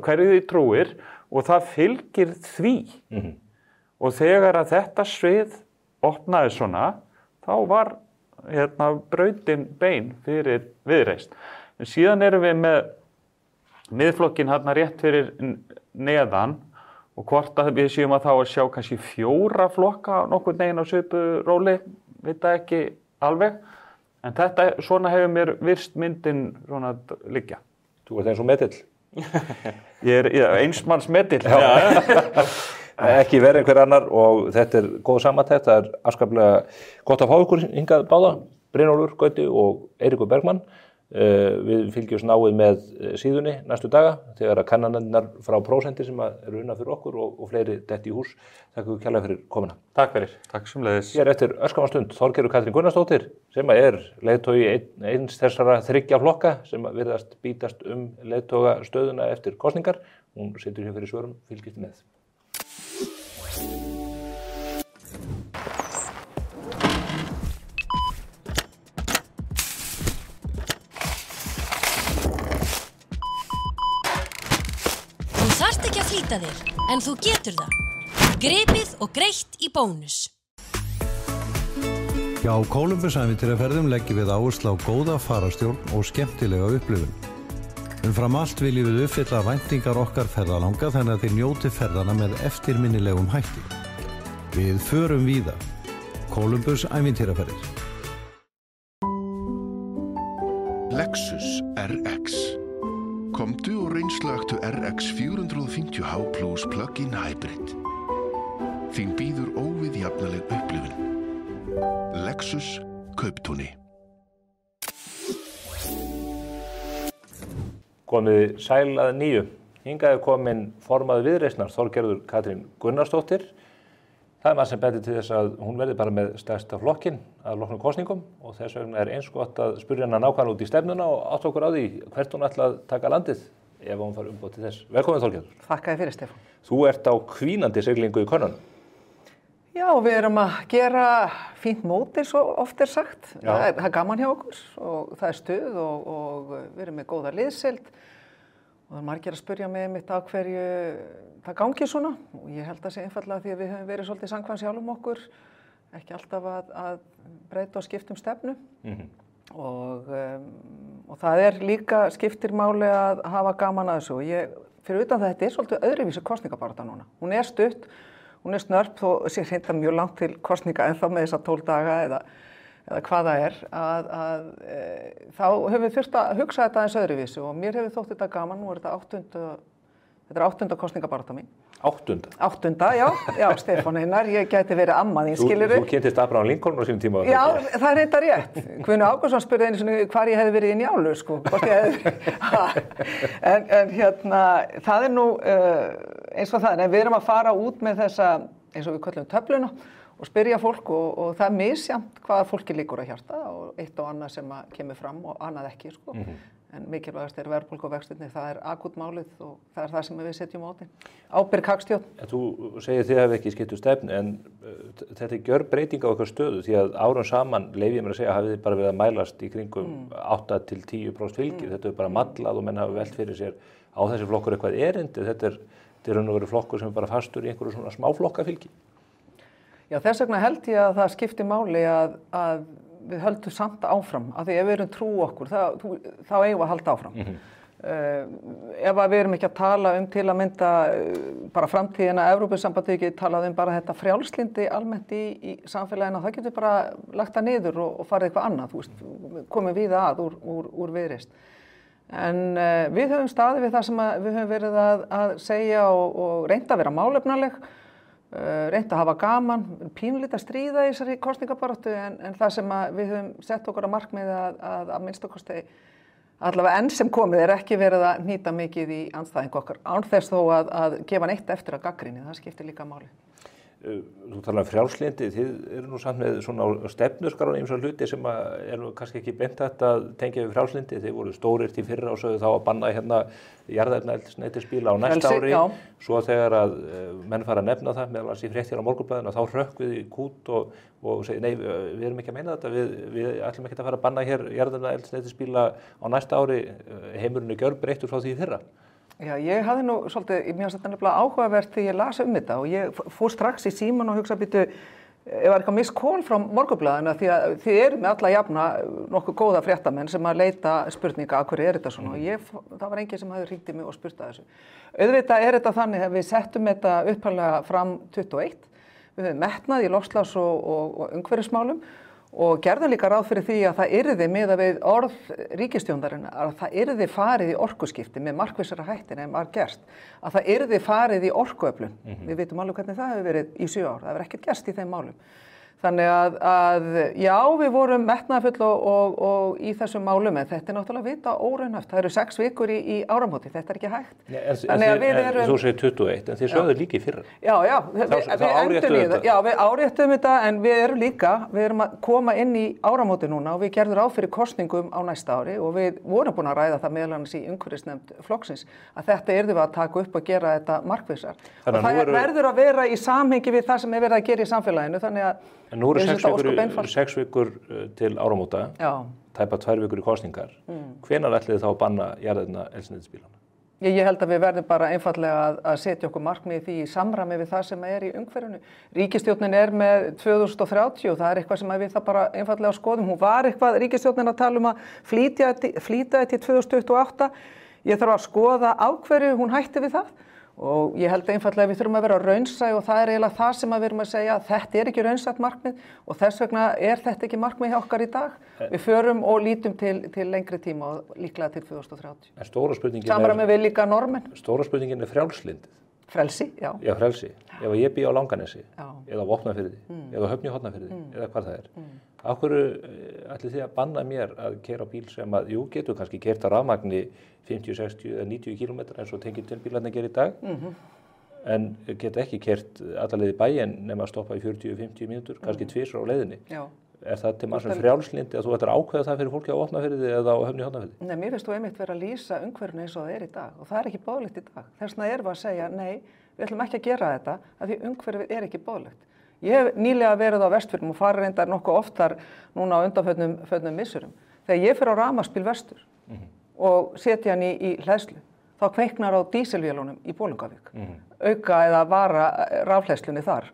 hverju því trúir og það fylgir því. Og þegar að þetta svið opnaði svona, þá var brautin bein fyrir Viðreisn. En síðan erum við með miðflokkinn rétt fyrir neðan og hvort að við séum að þá að sjá kannski 4 flokka nokkurn veginn á svipuðu róli, veit það ekki alveg. En þetta, svona hefur mér virst myndin svona liggja. Þú ert eins og medill. Ég er einsmanns medill. Ekki verið einhver annar og þetta góð samantekt. Það afskaplega gott að fá ykkur hingað báða, Brynjólfur Gauti og Eiríkur Bergmann. Við fylgjumst náið með síðunni næstu daga þegar að kannanirnar frá prósenti sem eru unna fyrir okkur og fleiri detti í hús. Takk fyrir kærlega fyrir komuna. Takk fyrir. Takk sömuleiðis. Hér eftir örskamma stund Þorgerður Katrín Gunnarsdóttir sem leiðtogi eins þessara 3 flokka sem virðast bítast leiðtogastöðuna eftir kosningar. Hún situr hér fyrir svörum, fylgist með. Flýta þér, en þú getur það. Gripið og greitt í bónus. Hjá Kólumbusævintýraferðum leggjum við áherslu á góða fararstjórn og skemmtilega upplifun. Umfram allt viljum við uppfylla væntingar okkar ferðalanga þannig að þið njóti ferðana með eftirminnilegum hætti. Við förum víða. Kólumbusævintýraferðir. Lexus RX. Komdu og reynslagtu RX 450h Plus Plug-in Hybrid. Þín býður óviðjafnaleg upplifun. Lexus Kauptúni. Komið sæl að nýju. Hingað komin formaður Viðreisnar, Þorgerður Katrín Gunnarsdóttir. Það maður sem betur til þess að hún verði bara með stærsta flokkinn að loknum kosningum og þess vegna eins gott að spyrja hana nákvæmlega út í stefnuna og átta okkur á því hvert hún ætla að taka landið ef hún fær umboð til þess. Velkomin Þorgerður. Þakka þér fyrir, Stefán. Þú ert á hvínandi siglingu í könnunum. Já, við erum að gera fínt mót eins og oft sagt. Það er gaman hjá okkur og það er stuð og við erum með góða liðsheild. Og það margir að spyrja mig einmitt á hverju það gangi svona og ég held að sé einfaldlega því að við höfum verið svolítið samkvæm sjálfum okkur, ekki alltaf að breyta og skipta stefnu og það líka skiptir máli að hafa gaman að þessu og fyrir utan þetta svolítið öðruvísi kosningabaráttan núna. Hún stutt, hún snörp þó sé hreint mjög langt til kosninga en þá með þessa 12 daga eða hvað það þá höfum við þurft að hugsa þetta aðeins öðruvísi og mér hefur þótt þetta gaman, nú þetta er 8. kosningabaráttan mín. 8. 8. Já, Stefán Einar, ég gæti verið amma þín, skilurðu. Þú kynntist Abraham Lincoln á sínum tíma. Já, það er reyndar rétt. Guðni Ágústsson spurði einu sinni hvar ég hefði verið í Njálu, hvort ég hefði verið. En það er nú eins og það, en við erum að fara út með þessa, eins og við köllum töfluna, og spyrja fólk og það misjafnt hvaða fólki liggur á hjarta og eitt og annað sem kemur fram og annað ekki, En mikilvægast verðbólga og vextirnir, það akút málið og það það sem við setjum á því. Ábyrg hagstjórn. Þú segir þið hafi ekki skipt stefnu en þetta gjörbreyting á okkar stöðu því að árum saman leyfi ég mér að segja hafið þið bara verið að mælast í kringum 8-10% fylgi. Þetta bara mallað og menn hafa velt fyrir sér á þessi flokkur eitthvað erindi. Þetta raun og veru flokkur sem bara fastur í einhverju svona smáflokkafylgi. Já, þess vegna held ég að það skipti máli að við höldum samt áfram, af því ef við erum trú okkur, þá eigum við að halda áfram. Ef við erum ekki að tala til að mynda bara framtíðina, Evrópusambandið ekki talað bara þetta frjálslyndi almennt í samfélaginu, það getur bara lagt það niður og farið eitthvað annað, komið víða úr Viðreisn. En við höfum staðið við það sem við höfum verið að segja og reynt að vera málefnaleg. reynt að hafa gaman, pínulítið að stríða í þessari kosningabaráttu en það sem við höfum sett okkur að markmiði að minnstakosti allavega enn sem komið ekki verið að nýta mikið í andstæðing okkar. Án þess þó að gefa neitt eftir að gagnrýni, það skiptir líka máli. Þú talar frjálslyndi, þið eru nú samt með svona stefnuskrár ýmsa hluti sem eru kannski ekki beint hægt að tengja við frjálslyndi. Þið voru stórir í fyrra og sögðu þá að banna hérna jarðefnaeldsneytisbíla á næsta ári. Svo þegar að menn fara að nefna það, meðal annars í fréttir á Morgunblaðinu, þá hrökk við í kút og segi nei, við erum ekki að meina þetta, við ætlum ekki að fara að banna hér jarðefnaeldsneytisbíla á næsta ári, heimurinn er gjörbreyttur frá því í fyrra. Já, ég hafði nú svolítið, mér finnst þetta nefnilega áhugavert þegar ég las þetta og ég fór strax í símann og hugsa býtu, ef var eitthvað miskól frá Morgunblaðinu því að þið eru með alla jafna nokkuð góða fréttamenn sem að leita spurninga að hverju þetta svona og það var enginn sem hafði hringt í mig og spurt að þessu. Auðvitað þetta þannig að við settum þetta upphaflega fram 21, við höfum metnað í loftslags- og umhverfismálum og gerðum líka ráð fyrir því að það yrði miðað við orð ríkisstjórnarinnar að það yrði farið í orkuskipti með markvissara hætti en var gert, að það yrði farið í orkuöflun. Við vitum alveg hvernig það hefur verið í 7 ár, það hefur ekkert gerst í þeim málum. Þannig að já, við vorum metnaðarfull og í þessum málum, en þetta náttúrulega vita óraunhæft. Það eru 6 vikur í áramóti, þetta ekki hægt. Þú segir 21, en þið sögðu líka í fyrra. Já, við áréttum þetta, en við erum að koma inn í áramóti núna og við gerðum ráð fyrir kosningum á næsta ári og við vorum búin að ræða það meðal annars í umhverfisnefnd flokksins að þetta yrðum við að taka upp og gera þetta markvissar. Og það verður að vera í samhengi við það sem er verið að gera í samfélaginu, þannig að en nú eru 6 vikur til áramóta, tæpa 2 vikur í kosningar. Hvenær ætlið þið þá að banna jarðefnaeldsneytisbílana? Ég held að við verðum bara einfaldlega að setja okkur markmið því í samræmi við það sem er í umhverfinu. Ríkisstjórnin er með 2030 og það er eitthvað sem við það bara einfaldlega skoðum. Hún var eitthvað ríkisstjórnin að tala að flýta þetta til 2028. Ég þarf að skoða á hverju hún hætti við það. Og ég held einfaldlega að við þurfum að vera raunsæ og það er eiginlega það sem við erum að segja að þetta er ekki raunsætt markmið og þess vegna er þetta ekki markmið hjá okkar í dag. Við förum og lítum til lengri tíma og líklega til 2030. En stóra spurningin samræmi við líka normenn. Stóra spurningin frjálslyndið. Frelsi, já. Já, frelsi. Ef ég bý á Langanesi, eða á Vopnafirði, eða á Höfn í Hornafirði, eða hvað það er. Af hverju ætlið þið að banna mér að keyra bíl sem að, jú, getur kannski keyrt á rafmagni 50, 60 eða 90 km eins og tengiltvinnbílarnir gera í dag, en geta ekki keyrt alla leið í bæinn nema að stoppa í 40-50 mínútur, kannski 2 á leiðinni. Já. Er það til maður sem frjálslyndi að þú ættir að ákveða það fyrir fólki á Vopnafirði eða á Höfn í Hornafirði? Nei, mér finnst þú einmitt vera að lýsa umhverfinu eins og það er í dag og það er ekki boðlegt í dag. Þess vegna erum við að segja, nei, við ætlum ekki að gera þetta af því umhverfið er ekki boðlegt. Ég hef nýlega verið á Vestfjörðum og farið reyndar nokkuð oftar núna á undanförnum missurum. Þegar ég fer á rafmagnsbíl vestur og setja hann í hleðslu, þá kveiknar á dísilvélunum í Bolungarvík. Auka eða vara rafhleðslunni þar.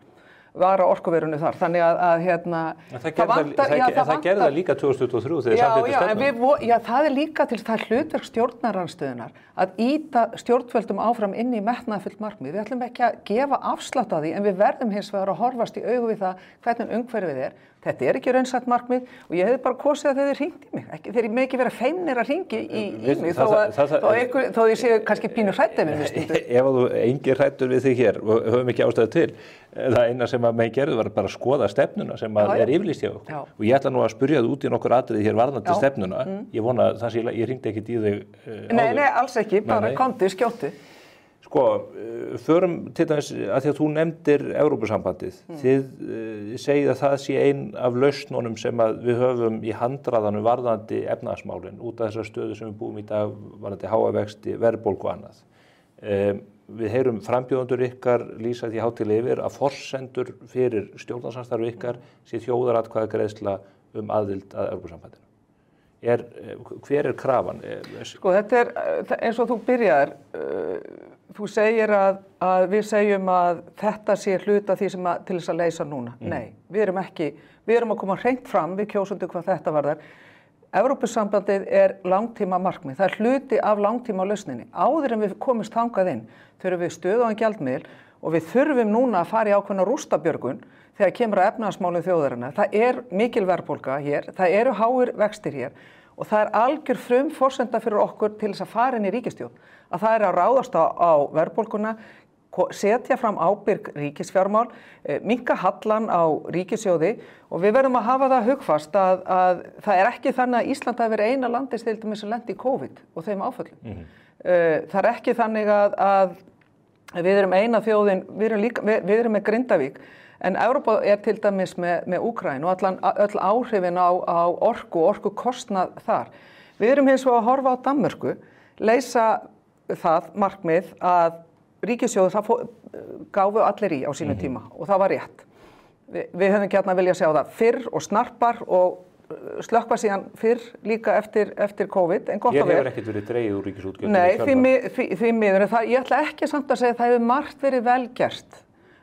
Vara orkuverunni þar. Þannig að hérna það gerði það líka 2023 þegar samþykktu stefnuna. Já, það er líka til það hlutverk stjórnarandstöðunar að ýta stjórnvöldum áfram inn í metnaðarfullt markmið. Við ætlum ekki að gefa afslátt af því en við verðum hins vegar að horfast í augu við það hvernig umhverfið er. Þetta er ekki raunsætt markmið og ég hefði bara kosið að þeir hringdi í mig. Þeir eru ekki verið feimnir að hringi í mig þó ég séu kannski pínu hræddur við mig stundu. Ef þú engir hræddur við þig hér og höfum ekki ástæðu til, það eina sem að menn gerðu var bara að skoða stefnuna sem að er yfirlýst hjá okkur. Og ég ætla nú að spyrja það út í nokkur atriði hér varðandi stefnuna. Ég vona að það sé ég hringdi ekkit í þig áður. Nei, alls ekki, bara komdu, skjóttu. Sko, förum til dæmis að því að þú nefndir Evrópusambandið. Þið segið að það sé ein af lausnunum sem að við höfum í handraðanum varðandi efnahagsmálin út af þessar stöðu sem við búum í dag varðandi háa vexti, verðbólgu og annað. Við heyrum frambjóðendur ykkar lýsa því hátíðlega yfir að forsendur fyrir stjórnarsamstarfi ykkar sé þjóðaratkvæðagreiðsla aðild að Evrópusambandinu. Hver er krafan? Sko, þetta er eins og þú byrjar. Þú segir að við segjum að þetta sé hluta því sem til þess að leysa núna. Nei, við erum að koma hreint fram við kjósendur hvað þetta varðar. Evrópusambandið er langtíma markmið. Það er hluti af langtíma lausninni. Áður en við komumst þangað inn, þurfum við stöðugan gjaldmiðil og við þurfum núna að fara í ákveðna rústabjörgun þegar kemur að efnahagsmálum þjóðarinnar. Það er mikil verðbólga hér, það eru háir vextir hér og það er algjör frumforsenda fyrir okkur til þess að fara inn í ríkisstjórn. Að það er að ráðast á verðbólguna, setja fram ábyrg ríkisfjármál, minnka hallan á ríkissjóði og við verðum að hafa það hugfast að það er ekki þannig að Ísland hafi verið eina landið sem lendi í COVID og þeim áföllum. Það er ekki þannig að við erum eina þjóðin, við erum með Grindavík, en Evrópa er til dæmis með Úkraínu og öll áhrifin á orkukostnað þar. Við erum hins vegar að horfa á Danmörku, leysa það markmið að ríkissjóður það gáfu allir í á sínum tíma og það var rétt. Við höfum gjarnan viljað sjá það fyrr og snarpar og slökkva síðan fyrr líka eftir COVID, en gott að vera. Hér hefur ekkert verið dregið úr ríkisútgjöldum. Nei, því miður. Ég ætla ekki samt að segja að það hefur margt verið vel gert,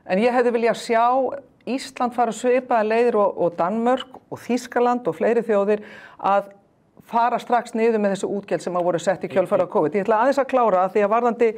en ég hefði viljað sjá Ísland fara svipaða leiðir og Danmörk og Þýskaland og fleiri þjóðir að fara strax niður með þessu útgjöld sem voru sett í kjölfar af COVID. Ég ætla aðeins að klára því að varðandi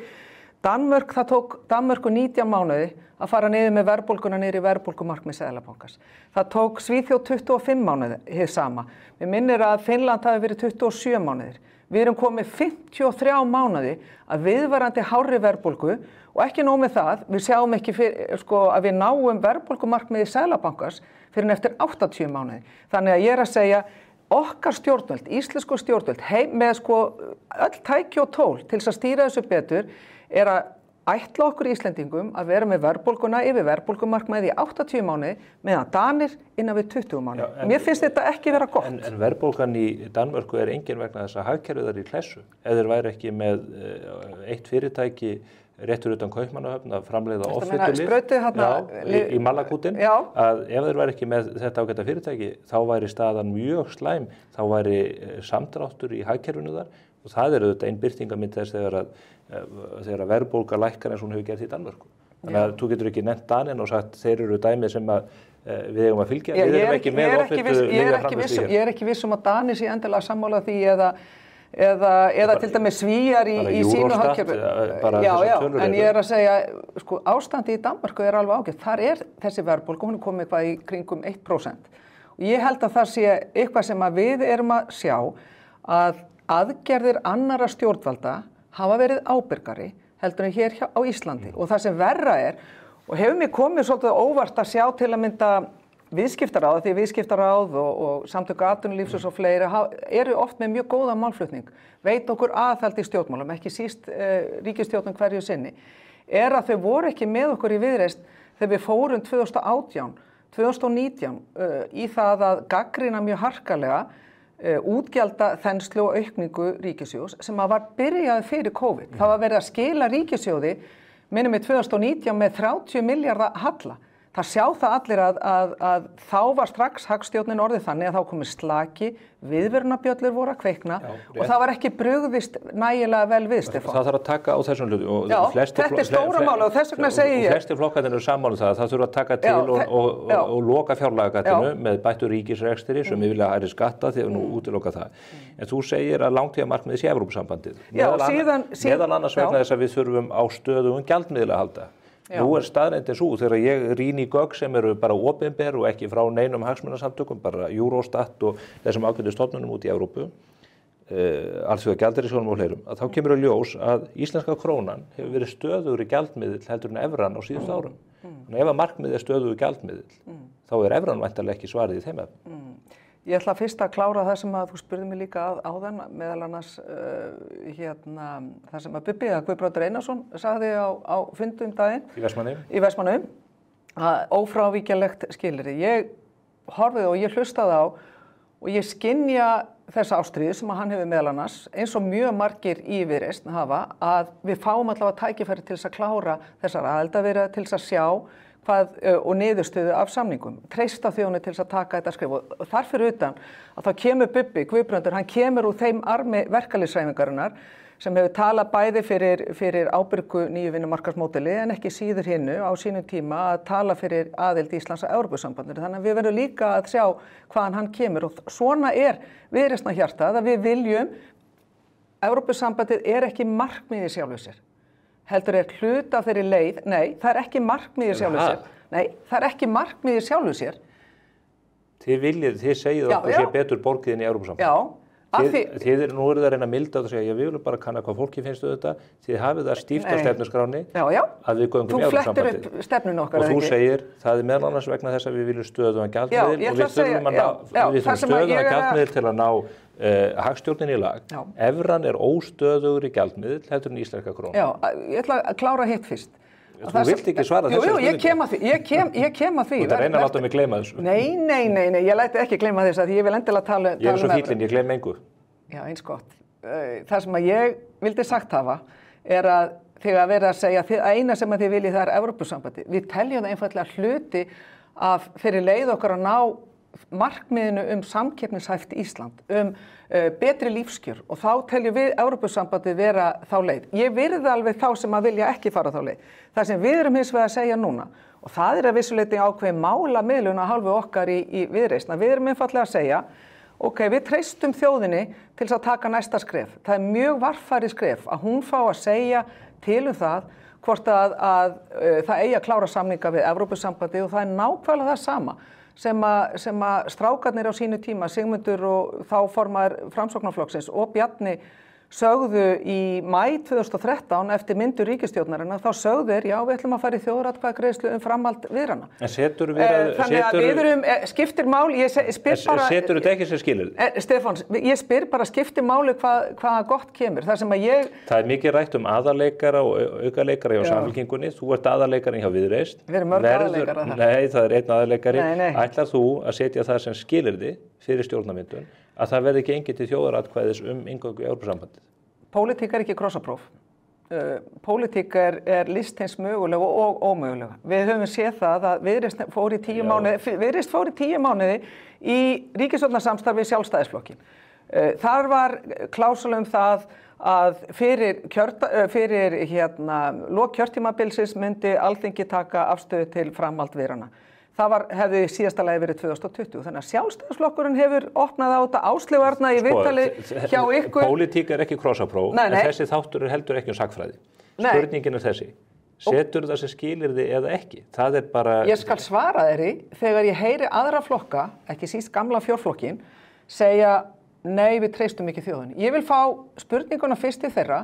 Danmörk, það tók Danmörku 19 mánuði að fara niður með verðbólguna niður í verðbólgumarkmið Seðlabankans. Það tók Svíþjóð 25 mánuði hið sama. Mér minnir að Finnland hafi verið 27 mánuðir. Við erum komið 53 mánuði að viðvarandi hárri verðbólgu og ekki nóg með það, við sjáum ekki að við náum verðbólgumarkmiði Seðlabankans fyrir en eftir 80 mánuði. Þannig að ég er að segja okkar stjórnvöld, íslensku stjórnvöld, með öll tæki og tól til þess að stýra þessu betur er að ætla okkur Íslendingum að vera með verðbólguna yfir verðbólgumarkmiði í 80 mánuði meðan Danir innan við 20 mánuði. Mér finnst þetta ekki vera gott. En verðbólgan í Danmörku er engin vegna þess að hagkerfið er í klessu. Ef þeir væri ekki með eitt fyrirtæki réttur utan Kaupmannahöfn að framleiða offitulyf í Malakútin, að ef þeir væri ekki með þetta ágæta fyrirtæki þá væri staðan mjög slæm, þá væri samdráttur í hagkerfinu þar og það er auðvitað ein birtingarmynd þess þegar verðbólga lækkar eins og hún hefur gert í Danmörku. Þannig að þú getur ekki nefnt Danina og sagt þeir eru dæmið sem við eigum að fylgja. Við erum ekki með offitu lyfjaframleiðslu hér. Ég er ekki viss um að Danir sé endilega sammála því eða til dæmis Svíar í sínu hagkerfi. Já, en ég er að segja, ástandi í Danmörku er alveg ágætt. Þar er þessi verðbólga, hún er komið eitthvað í kringum 1%. Og ég held að það sé eitthvað sem við erum að sjá að aðgerðir annarra stjórnvalda hafa verið ábyrgari heldur en hér á Íslandi og það sem verra er og hefur mér komið svolítið óvart að sjá til að mynda viðskiptaráð því viðskiptaráð og samtök atvinnulífsins og fleiri eru oft með mjög góðan málflutning, veit okkur aðhald í stjórnmálum, ekki síst ríkisstjórnum hverju sinni, er að þau voru ekki með okkur í Viðreisn þegar við fórum 2018, 2019 í það að gagnrýna mjög harkalega útgjalda þenslu og aukningu ríkissjóðs sem var byrjaði fyrir COVID. Það var verið að skila ríkissjóði minnum í 2019 með 30 milljarða halla. Það sjá það allir að þá var strax hagstjórnin orðið þannig að þá komið slaki, viðvörunarbjöllur voru að kveikna og það var ekki brugðist nægilega vel við, Stefán. Það þarf að taka á þessum hlutum. Já, þetta er stóra máli og þess vegna segi ég. Flestir flokkarnir eru sammála það þurfa að taka til og loka fjárlagagatinu með bættu ríkisrekstri sem við vilja hærri skatta þegar nú útiloka það. En þú segir að langtímamarkmiðið sé Evrópusambandið. Meðal annars vegna þess að við þurfum á stöðugum gjaldmiðla að halda. Nú er staðreyndin svo þegar ég rýni í gögn sem eru bara opinber og ekki frá neinum hagsmunasamtökum, bara Eurostat og þessum ákveðnu stofnunum út í Evrópu, alþjóða gjaldeyrisjóðnum og fleirum, að þá kemur í ljós að íslenska krónan hefur verið stöðugri gjaldmiðill heldur en evran á síðustu árum. Ef að markmiðið er stöðugur gjaldmiðill, þá er evran væntanlega ekki svarið í þeim efnum. Ég ætla fyrst að klára það sem að þú spurði mig líka áðan, meðal annars það sem að Bubbi, Guðbrandur Einarsson, sagði á fundum daginn. Í Vestmannaeyjum. Í Vestmannaeyjum, að ófrávíkjanlegt skilyrði. Ég horfið og ég hlustaði á og ég skynja þessa ástríðu sem að hann hefur meðal annars, eins og mjög margir í Viðreisn hafa, að við fáum allavega tækifæri til þess að klára þessar aðildarviðræður til þess að sjá og niðurstöðu af samningum, treysta þjóðinni til þess að taka þetta skrif og þar fyrir utan að þá kemur Bubbi, Guðbrandur, hann kemur úr þeim armi verkalýðshreyfingarinnar sem hefur talað bæði fyrir ábyrgu nýju vinnumarkaðsmódeli en ekki síður hinnu á sínum tíma að tala fyrir aðild Íslands að Evrópusambandinu. Þannig að við verðum líka að sjá hvaðan hann kemur og svona er Viðreisnar hjartað að við viljum, Evrópusambandið er ekki markmiðið sjálfu sér. Heldur er hlut af þeirri leið, nei, það er ekki markmiðið sjálfu sér. Nei, það er ekki markmiðið sjálfu sér. Þið segið okkur sé betur borgið inn í Evrópusambandið. Já, Nú eru það að reyna að milda og segja, við viljum bara kanna hvað fólki finnst þetta, þið hafið það stíft á stefnuskráni að við göngum í Evrópusambandið. Þú flettir upp stefnun okkar, og þú segir, það er meðal annars vegna þess að við viljum stöðugan gjaldmiðil og við þurfum stöðugan gjaldmiðil til að ná hagstjórnin í lag. Evran er óstöðugur í gjaldmiðil heldur en íslenska krónu. Já, ég ætla að klára hitt fyrst. Þú vilt ekki svara þessu spurningu? Jú, ég kem að því. Þú ert að reyna að láta mig gleyma þessu. Nei, ég læti ekki gleyma þess að ég vil endilega tala Ég er svo fíllinn, ég gleyma engu. Já, eins gott. Það sem að ég vildi sagt hafa er að þegar verið að segja að eina sem að þið viljið það er Evrópusambandi. Við teljum það einfallega hluti af fyrir leið okkar að ná markmiðinu samkeppnishæft Ísland, betri lífskjör og þá teljum við Evrópusambandið vera þá leið. Ég virði alveg þá sem að vilja ekki fara þá leið. Það sem við erum hins vegar að segja núna og það er að vissuleyti ákveðin málamiðlun af hálfu okkar í Viðreisn. Við erum einfallega að segja, við treystum þjóðinni til að taka næsta skref. Það er mjög varfæri skref að hún fá að segja til það hvort að það eigi að klára samninga við Evrópusambandið og það er nákvæmlega það sama sem að strákarnir á sínu tíma, Sigmundur og þá formaður Framsóknarflokksins og Bjarni sögðu í maí 2013 eftir myndur ríkisstjórnarinnar, þá sögðu þeir, já, við ætlum að fara í þjóðaratkvæðagreiðslu framhald viðrana. En setur þannig að við erum, skiptir máli, ég spyr bara... Setur þetta ekki sem skilyrði? Stefán, ég spyr bara, skiptir máli hvaða gott kemur. Það sem að Það er mikið rætt aðarleikara og aukaleikara hjá Samfylkingunni. Þú ert aðarleikarinn hjá Viðreisn. Við erum mörg aðarleikara þar. Nei, það er einn aðarleikari. Ætlar þú að setja það sem skilyrði fyrir stjórnarmyndun að það verði gengið til þjóðaratkvæðis inngöngu í Evrópusambandið? Pólitík er ekki krossapróf. Pólitík er list hins mögulega og ómögulega. Við höfum séð það að Viðreisn fór í 10 mánuði í ríkisstjórnarsamstarfi við Sjálfstæðisflokkinn. Þar var klásula það að fyrir lok kjörtímabilsins myndi Alþingi taka afstöðu til framhald viðrana. Það hefði síðasta lagi verið 2020. Þannig að Sjálfstæðisflokkurinn hefur opnað á þetta Áslaug Arna í viðtali hjá ykkur. Pólitík er ekki krossapróf, en þessi þáttur heldur ekki sagnfræði. Spurningin er þessi. Setur það sem skilyrði eða ekki? Það er bara... Ég skal svara þeirri þegar ég heyri aðra flokka, ekki síst gamla fjórflokkin, segja nei, við treystum ekki þjóðinni. Ég vil fá spurninguna fyrst til þeirra.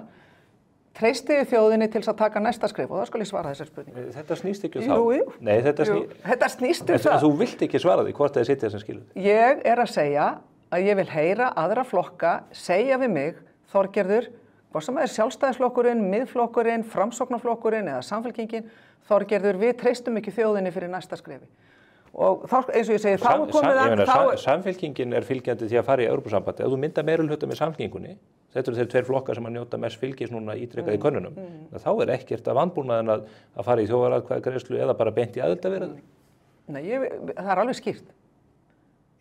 Treystiði þjóðinni til að taka næsta skref og það skal ég svara þessar spurningu. Þetta snýst ekki þá. Jú. Nei, þetta snýst það. Þú vilt ekki svara því hvort það sitja þessum skilyrði. Ég er að segja að ég vil heyra aðra flokka segja við mig, Þorgerður, hvort sem er Sjálfstæðisflokkurinn, Miðflokkurinn, Framsóknarflokkurinn eða Samfylkingin, Þorgerður, við treystum ekki þjóðinni fyrir næsta skrefi. Og þá, eins og ég segi, þá er komið að... Samfylkingin er fylgjandi því að fara í Evrópusambandið. Ef þú myndar meirihluta með Samfylkingunni, þetta eru þeir tveir flokkar sem að njóta mest fylgis núna ítrekkað í könnunum, þá er ekkert af vanbúnaðin að fara í þjóðaratkvæðagreiðslu eða bara beint í aðildarviðræður. Nei, það er alveg skýrt.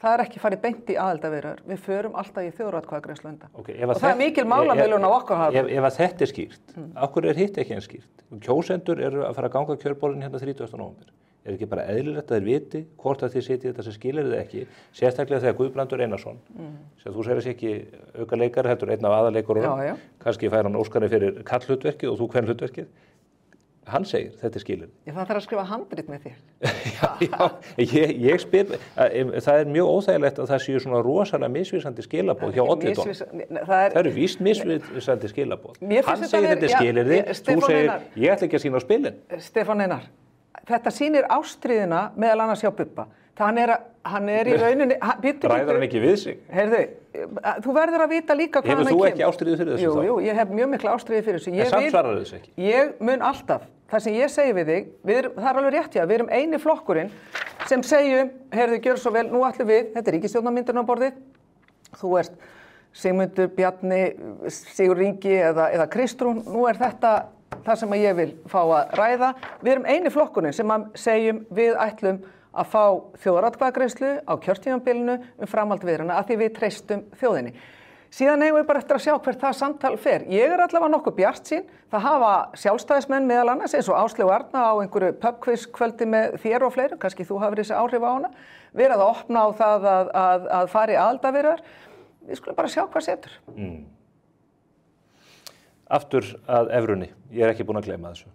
Það er ekki farið beint í aðildarviðræður. Við förum alltaf í þjóðaratkvæðagreiðslu undan. Og það er mikil málamiðlun á okkar hálfu. Ef þetta er skýrt, af hverju er hitt ekki eins skýrt? Kjósendur eru að fara að ganga kjörborðin hérna 30. nóvember. Er ekki bara eðlilegt að þeir viti hvort að þið sitið þetta sem skilyrði ekki, sérstaklega þegar Guðbrandur Einarsson, sem þú segir þessi ekki aukaleikari, heldur einn af aðaleikurum, kannski fær hann Óskarinn fyrir kallhlutverkið og þú kvenhlutverkið, hann segir þetta er skilyrði. Það þarf að skrifa handrit með þér. Ég spyr, það er mjög óþægilegt að það séu svona rosalega misvísandi skilaboð hjá oddvitum. Það eru víst misvísandi skilaboð. Hann segir þetta er skilyrði, þú segir ég ætla ekki að sýna á spilin. Stefán Einar, þetta sýnir ástríðina meðal annars hjá Bubba. Hann er í rauninni... Ræður hann ekki við sig? Heyrðu, þú verður að vita líka hvað hann kemur. Hefur þú ekki ástríðu fyrir þessu þá? Jú, ég hef mjög mikla ástríðu fyrir þessu. En samsvarar þessu ekki? Ég mun alltaf, það sem ég segi við þig, það er alveg rétt, við erum eini flokkurinn sem segjum, heyrðu, gjör svo vel, nú ætlum við, þetta er ríkisstjórnarmyndun á borðið, þú ert Sigmundur, Bjarni, Sigurður Ingi eða Kristrún, nú er þetta það sem ég vil fá að ræða. Við erum eini flokkurinn sem segjum við ætlum að fá þjóðaratkvæðagreiðslu á kjörtímabilinu framhald viðræðna að því við treystum þjóðinni. Síðan eigum við bara eftir að sjá hvert það samtal fer. Ég er allavega nokkuð bjartsýn. Það hafa sjálfstæðismenn meðal annars eins og Áslaug Arna á einhverju pubquiz kvöldi með þér og fleirum, kannski þú hafir þessi áhrif á hana, verið að opna á það að fara í aðildarviðræður. Við skulum bara sjá hvað setur. Aftur að evrunni. Ég er ekki búin að gleyma þessu.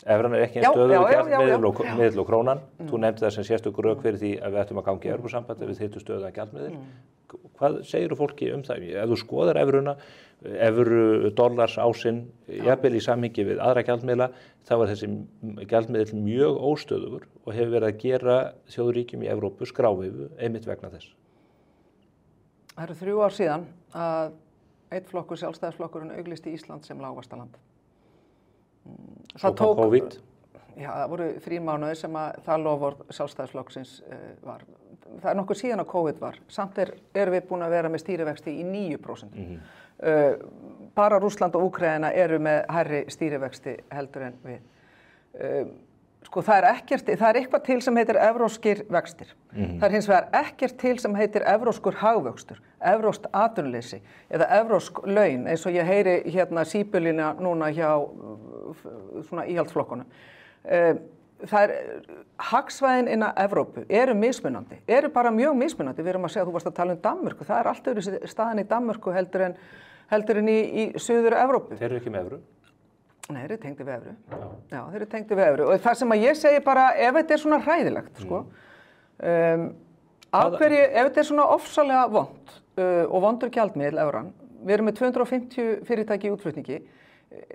Evran er ekki eins stöðugur miðl og krónan. Þú nefndi það sem sérstök rök fyrir því að við ættum að ganga í Evrópusambandið við þyrftum stöðugan gjaldmiðil. Hvað segirðu fólki það? Ef þú skoðar evruna, evru, dollars ásinn, jafnvel í samhengi við aðra gjaldmiðla, þá er þessi gjaldmiðill mjög óstöðugur og hefur verið að gera þjóðríkjum í Evrópu skrávifu einmitt vegna þess. Það eru 3 ár síðan að einn flokkur, Sjálfstæðisflokkurinn, auglýsti Ísland sem lágvaxtaland. Svo kom COVID. Já, það voru 3 mánuðir sem að það loforð Sjálfstæðisflokksins var. Það er nokkuð síðan að COVID var. Samt erum við búin að vera með stýrivexti í 9%. Bara Rússland og Úkraína eru með hærri stýrivexti heldur en við. Sko það er eitthvað til sem heitir evróskir vextir. Það er hins vegar ekkert til sem heitir evróskur hagvöxtur, evróskt atvinnuleysi eða evrósk laun eins og ég heyri hérna síbulina núna hjá svona íhaldsflokkunum. Það hagsvæðin innan Evrópu eru mismunandi, eru bara mjög mismunandi. Við erum að segja að þú varst að tala Danmörku, það er allt öðru staðan í Danmörku heldur en í Suður Evrópu. Þeir eru ekki með evru? Nei, þeir eru tengdir við evru. Já, þeir eru tengdir við evru og það sem að ég segi bara ef þetta er svona hræðilegt, sko, ef þetta er svona ofsalega vont og vondur gjaldmiðill evran, við erum með 250 fyrirtæki í útflutningi,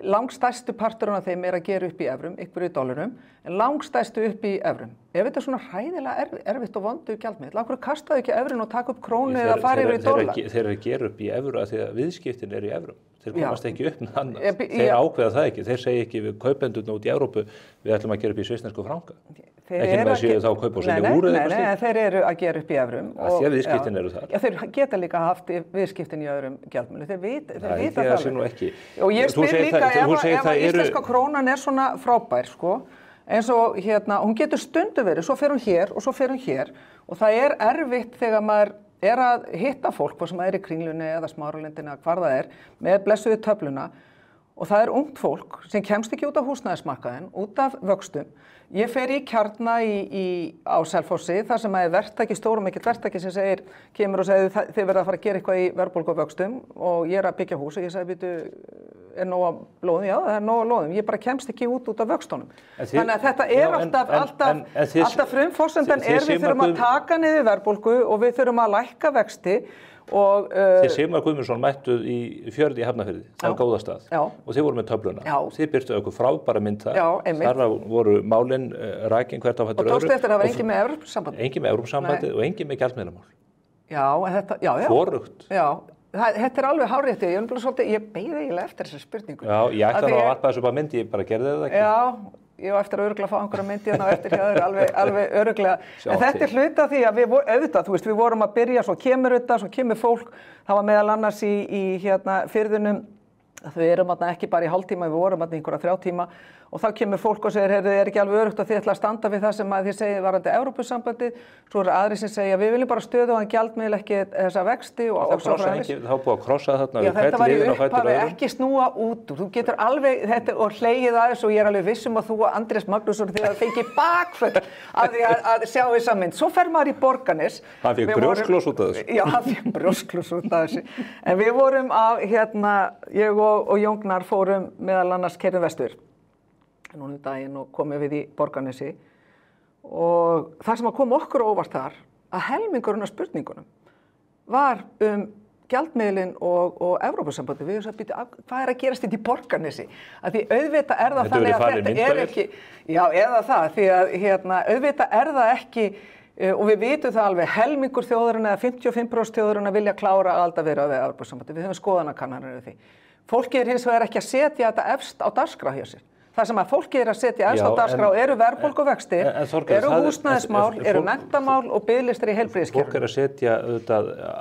langstærstu parturinn af þeim er að gera upp í evrum, ykkur í dollarum, en langstærstu upp í evrum. Ef þetta er svona hræðilega erfitt og vondur gjaldmiðill, af hverju kastaðu ekki evrun og taka upp krónu eða fara yfir í dollar? Þeir eru að gera upp í evru að því að viðskiptin eru í evrum. Þeir komast ekki upp með annað. Þeir ákveða það ekki. Þeir segja ekki við kaupendurna út í Evrópu, við ætlum að gera upp í svissnesku franka. Ekki með að séu þá kaupa og selja úr eða eitthvað slíkt. Nei, þeir eru að gera upp í evrum. Því að viðskiptin eru þar. Já, þeir geta líka haft viðskiptin í öðrum gjaldmiðlum. Þeir vita það alveg. Og ég spyr líka ef að íslenska krónan er svona frábær, sko, eins og hérna, hún getur stundu verið, svo fer hún hér og svo fer hún hér og það er erfitt þegar maður er að hitta fólk, hvað sem er í Kringlunni eða Smáralindinni eða hvar það er, með blessuðu töfluna og það er ungt fólk sem kemst ekki út af húsnæðismarkaðinn, út af vöxtum. Ég fer í Kjarna á Selfossi, þar sem er verktaki, stórum ekkert verktaki sem kemur og segir þið verða að fara að gera eitthvað í verðbólgu og vöxtum og ég er að byggja hús og ég segi, er nóg að lóðum? Já, það er nóg að lóðum. Ég bara kemst ekki út af vöxtunum. Þannig að þetta er alltaf frumforsendan við þurfum að taka niður verðbólgu og við þurfum að lækka vexti og Þið Sigmar Guðmundsson mættuð í Fjörð í Hafnarfirði, þann góða stað og þið voru með töfluna. Þið birtuðu okkur frábæra mynd þar. Þar voru málin rakin hvert á fætur öðru. Og tókstu eftir að það var engin með Evrópusambandið. Engin með Evrópusambandið og engin með gjaldmiðlamál. Hvorugt. Þetta er alveg hárrétt. Ég beið eiginlega eftir þessari spurningu. Já, ég ætla að varpa þessu bara mynd, ég bara gerði það ekki. Já, ég var eftir að örugglega fá einhverja myndi hérna á eftir hjá þér, alveg örugglega. En þetta er hluti af því að við vorum að byrja, svo kemur fólk, það var meðal annars í Firðinum, við erum ekki bara í hálftíma, við vorum í einhverja 3 tíma og þá kemur fólk og segir, er ekki alveg öruggt að þið ætla að standa við það sem að þið segið varðandi Evrópusambandið, svo eru aðrir sem segja, við viljum bara stöðugan gjaldmiðil, ekki þessa vexti og svo framvegis. Þá búið að krossa þarna við þetta var í upphafi, ekki snúa út úr, þú getur alveg þetta og hlegið aðeins og ég er alveg vissum að þú og Andrés Magnússon þegar fengið bakföll af því að sjá þessa mynd. Svo fer maður í Borgarnes. Hann fékk brjósklos út af þessu. Já, hann fékk brjósklos út af þessu. En við vorum ég og Jóngnar fórum meðal annars keyrðum vestur núna daginn og komum við í Borgarnesi og það sem að kom okkur óvart þar að helmingurinn af spurningunum var gjaldmiðlinn og Evrópusambandið. Við erum að býta, hvað er að gerast í Borgarnesi? Að því auðvitað er það þannig að þetta er ekki, já eða það, því að auðvitað er það ekki og við vitum það alveg helmingur þjóðarinnar eða 55% þjóðarinnar vilja klára aðildarviðræður við Evrópusambandið. Við höfum skoðanakannanir af því. Fólki er hins vegar ekki að setja þetta efst á dagskrá hjá sér. Það sem að fólki er að setja efst á dagskrá eru verðbólgu vextir, eru húsnæðismál, eru menntamál og biðlistar í heilbrigðiskerfinu. Fólk er að setja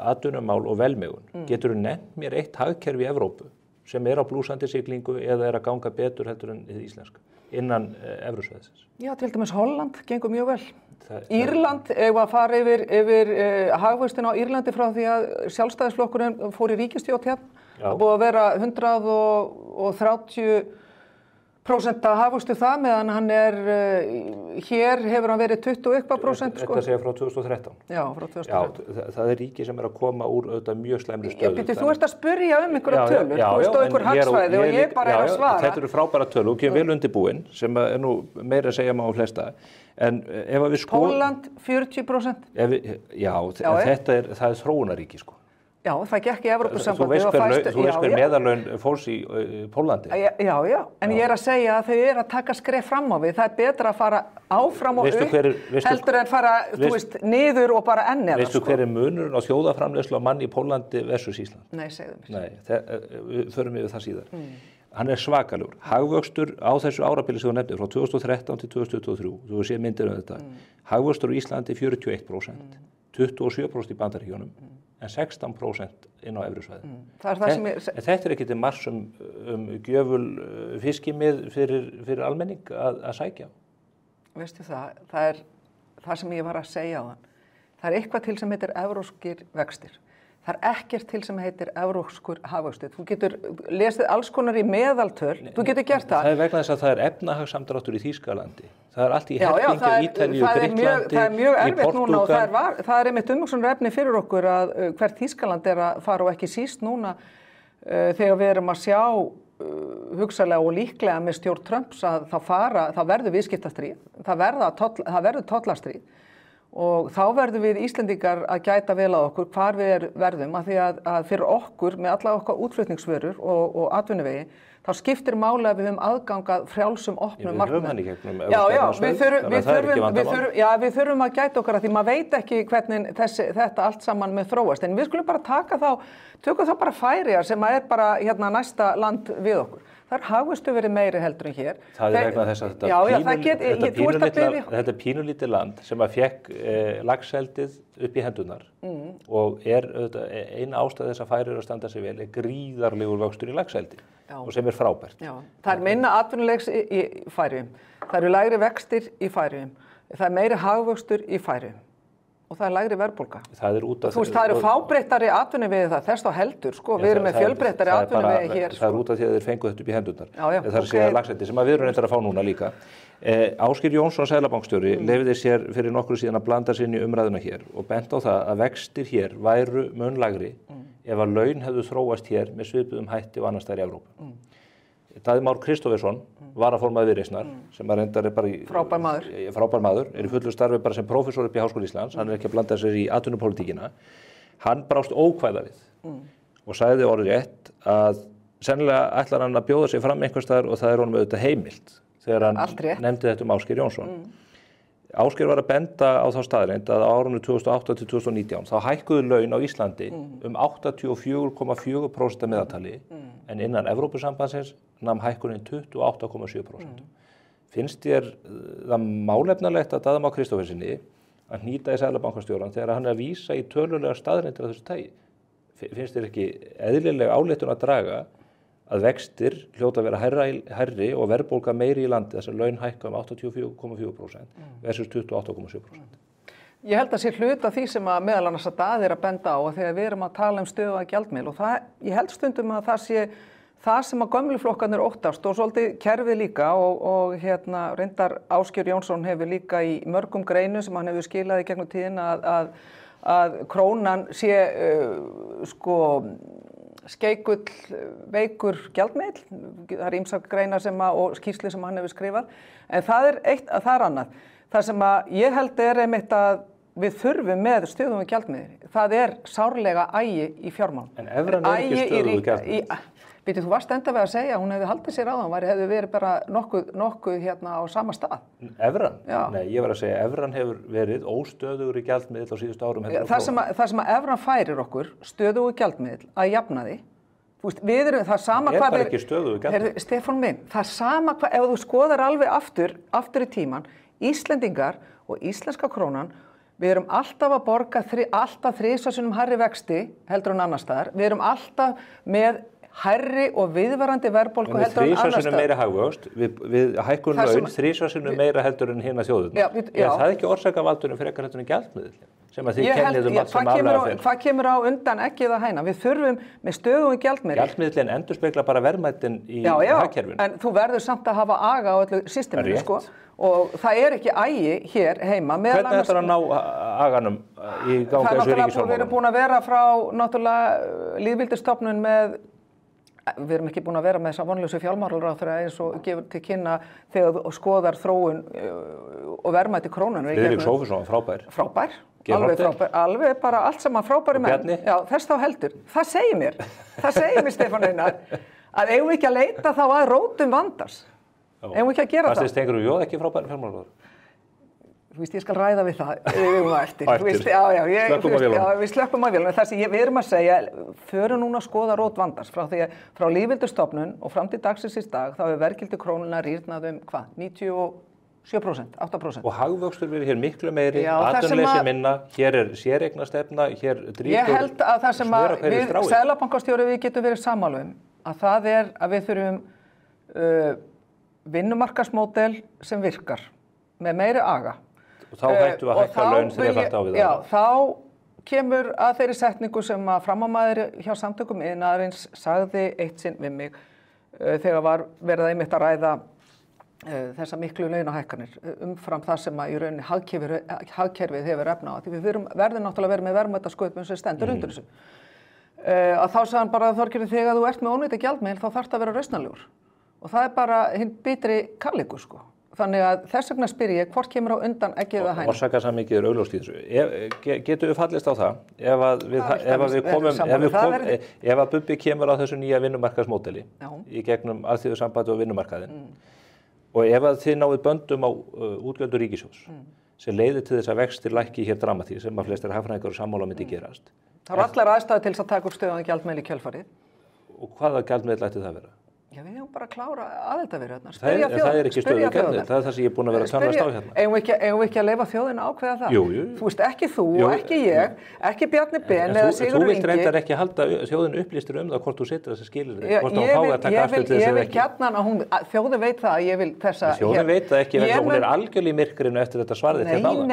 atvinnumál og velmegun. Geturðu nefnt mér eitt hagkerfi í Evrópu sem er á blúsandi siglingu eða er að ganga betur heldur en hið íslenska innan Evrusvæðisins? Já, til dæmis Holland gengur mjög vel. Írland, ef að fara yfir hagvöxtin á Írlandi frá því að Sjálfstæðisflokkurinn fór í ríkisstjórn hérna. Það búið að vera 130 prósenta hagvöxtur það meðan hann hér hefur hann verið 20 eitthvað prósent sko. Þetta segja frá 2013. Já, frá 2013. Já, það ríki sem að koma úr auðvitað mjög slæmri stöðu. Býttu, þú ert að spurja einhverja tölur, þú veist á einhver hagsvæði og ég bara að svara. Þetta eru frábæra tölur og vel undirbúin sem er nú meira að segja má flesta. En ef að við Pólland 40%. Það er þróunaríki sko. Já, það gekk í Evrópusambandið. Þú veist hver meðalaun fólks í Pólandi. Já, en ég að segja að þau að taka skref fram á við. Það er betra að fara áfram og upp heldur en fara, þú veist, niður og bara enn eða. Veistu hver munurinn á þjóðaframleiðslu á manni í Pólandi versus Ísland? Nei, segðu mér. Nei, við förum yfir það síðar. Hann er svakalegur. Hagvöxtur á þessu árabili sem þú nefndir frá 2013 til 2023, þú séð myndir þetta. Hagvöxtur á Íslandi 41%, 27% í Bandaríkjunum. En 16% inn á evrusvæði. Þetta er ekki til margs gjöful fiskimið fyrir almenning að sækja. Veistu það er það sem ég var að segja á þann. Það er eitthvað til sem heitir evrópskir vextir. Það er ekkert til sem heitir evrópskur hagvöxtur. Þú getur lesið alls konar í meðaltöl, þú getur gert það. Það er vegna þess að það er efnahagssamdráttur í Þýskalandi. Það er allt í herpingu, Ítalíu, Grikklandi, það er mjög erfitt núna og það er einmitt umhugsunarefni fyrir okkur að hvert Þýskaland er að fara og ekki síst núna þegar við erum að sjá hugsalega og líklega með stjórn Trumps að það verður viðskiptastríð, það verður tollastríð. Og þá verðum við Íslendingar að gæta vel að okkur hvar við verðum að því að fyrir okkur með alla okkar útflutningsvörur og atvinnuvegi þá skiptir máli að við höfum aðgangað frjálsum opnum markmiðum. Við þurfum að gæta okkar að því maður veit ekki hvernig þetta allt saman með þróast en við skulum bara tökum þá bara Færeyjar sem er bara hérna næsta land við okkur. Það hagvöxtur verið meiri heldur en hér. Það er vegna þess að þetta pínulítið land sem að fekk laxeldið upp í hendunar og eina ástæð þess að Færeyjar að standa sig vel er gríðarlegur vöxtur í laxeldi og sem er frábært. Já. Það er minna atvinnulegs í Færeyjum. Það eru lægri vextir í Færeyjum. Það er meiri hagvöxtur í Færeyjum. Og það er lægri verðbólga. Það er út af þú veist, það eru fábreyttari atvinnuvegi það, þess þá heldur, sko, við erum með fjölbreyttari atvinnuvegi hér. Það er út af því að þeir fengu þetta upp í hendurnar. Það er að segja laxeldi sem við erum reyndar að fá núna líka. Ásgeir Jónsson, seðlabankastjóri, leyfði sér fyrir nokkru síðan að blanda sér inn í umræðuna hér og bent á það að vextir hér væru mun lægri ef að laun hefðu þróast hér með svipuðum hætti og annars staðar í Evrópu. Daði Már Kristófersson, varaformaður Viðreisnar, sem að reyndar er bara frábær maður, er í fullu starfi bara sem prófessor upp í Háskóla Íslands, hann er ekki að blanda sér í atvinnupólitíkina, hann brást ókvæða við og sagði orðrétt að sennilega ætlar hann að bjóða sig fram einhvers staðar og það er honum auðvitað heimilt þegar hann nefndi þetta Ásgeir Jónsson. Ásgeir var að benda á þá staðreynd að á árunum 2008 til 2019 þá hækkuðu laun á Íslandi 84,4% að meðaltali en innan Evrópusambandsins nam hækkunin 28,7%. Finnst þér það málefnalegt að Daða Má Kristóferssyni að hnýta í seðlabankastjórann þegar hann er að vísa í tölulega staðreyndir af þessu tagi? Finnst þér ekki eðlileg ályktun að draga að vextir hljóta að vera hærri og verðbólga meiri í landi þess að laun hækka 84,4% versus 28,7%? Ég held að sé hluta því sem að meðal annars að Daði er að benda á að þegar við erum að tala stöðuga gjaldmiðil og ég held stundum að það sé það sem að gömlu flokkarnir óttast og svolítið kerfið líka og reyndar Ásgeir Jónsson hefur líka í mörgum greinum sem hann hefur skilað í gegnum tíðin að krónan sé skeikull veikur gjaldmiðill, það er ýmsar greinar og skýrslu sem hann hefur skrifað, en það er annað. Það sem að ég held er einmitt að við þurfum með stöðugum gjaldmiðil, það er sárlega ægi í fjármálum. En evran er ekki stöðugur gjaldmiðil. Býtu, þú varst enda við að segja, hún hefði haldið sér á það, hefði verið bara nokkuð á sama stað. Evran? Nei, ég var að segja, evran hefur verið óstöðugur í gjaldmiðil á síðustu árum. Það sem að evran færir okkur, stöðugur gjaldmiðil, að jafna því, það er sama hvað er ekki stöðugur gjaldmiðil. Stefán minn, það er sama hvað, ef þú skoðar alveg aftur í tíman, Íslendingar og íslenska krónan, við erum alltaf að borga alltaf 3 sinnum hærri vexti heldur en annars staðar, við erum alltaf með hærri og viðvarandi verðbólgu heldur en annars staðar. 3 sinnum meira hagvöxt, við hækkun laun 3 sinnum meira heldur en hina þjóðirnar. Er það ekki orsakavaldurinn frekar heldur en gjaldmiðillinn? Sem að þið kennið allt sem aflaga fyrir. Hvað kemur á undan ekki eða hæna? Við þurfum með stöðugum gjaldmiðil. Gjaldmiðillinn endurspeglar bara verðmætin í hagkerfinu. En þú verður samt að hafa aga á öllu systeminu, sko. Og það er ekki ægi hér heima. Hvernig ætlar að ná aganum í ganga þessu ríkisfjármálum? Við erum búin að vera frá náttúrulega lýðveldisstofnun með, við erum ekki búin að vera með þessa vonlausu fjármálaráðherra eins og gefur til kynna þegar þú skoðar þróun og verðmæti krónunnar. Friðrik Sófusson, frábær. Frábær. Alveg bara allt saman frábæri menn. Já, þess þá heldur. Það segir mér, Stefán Einar, að eigum við ekki að leita þá að rótum vandars. Eigum við ekki að gera það. Fannst þið Steingrímur J ekki frábæri fjármálaráðherra? Þú veist, ég skal ræða við það eftir. Við slöppum að vélunum. Það sem við erum að segja, förum núna að skoða rót vandars frá lýðveldisstofnun og fram til dagsins í dag, þá hefur verðgildi krónunnar rýrnað hvað? 97%, 8%. Og hagvöxtur verið hér miklu meiri, atvinnuleysi minna, hér er séreignastefna, hér drýtur ég held að það sem að við, seðlabankastjóri, við getum verið sammála að það er að við þurfum vinnumarkaðsmódel sem virkar með meiri aga. Og þá hættum við að hækka laun þrefalt á við það. Já, þá kemur að þeirri setningu sem að framámaður hjá samtökum iðnaðarins sagði eitt sinn við mig þegar var verið einmitt að ræða þessa miklu launahækkanir umfram það sem að í rauninni hagkerfið hefur efna á. Því við verðum náttúrulega að vera með verðmætasköpun sem stendur undir þessu. Að þá sagði hann bara að Þorgerður, þegar þú ert með ónýta gjaldmiðil þá þarftu að vera rausnarlegur. Og það er bara hinn bitri kærleikur, sko. Þannig að þess vegna spyr ég hvort kemur á undan ekki eða hæna. Orsakasamhengið er augljóst í þessu. Getum við fallist á það ef að Bubbi kemur á þessu nýja vinnumarkaðsmódeli í gegnum alþjóðasambandið og vinnumarkaðinn og ef að þið náið böndum á útgjöldum ríkissjóðs sem leiðir til þess að vextir lækki hér dramatíð sem að flestir hagfræðingar og sammála myndi gerast. Það eru allar aðstæður til þess að taka upp stöðugan gjaldmiðil í kjölfarið. Og hvaða gjaldmiðil ætti það að vera? Já, við hefum bara að klára aðildarviðræðurnar. Það er ekki stöðugt gjaldmiðill, það er það sem ég er búin að vera að tannast á hérna. Eigum við ekki að leyfa þjóðina að ákveða það? Jú. Þú veist, ekki þú, ekki ég, ekki Bjarni Ben eða Sigurður Ingi. Þú vilt reyndar ekki halda þjóðinu upplýstur það hvort þú setur þessa skilyrði, hvort hún fái að taka afstöðu til þess eða ekki. Ég vil gjarnan að þjóðin veit það að ég vil þessa... Þjóðin veit það ekki, hún er algjörlega í myrkrinu eftir þetta svarið til náða.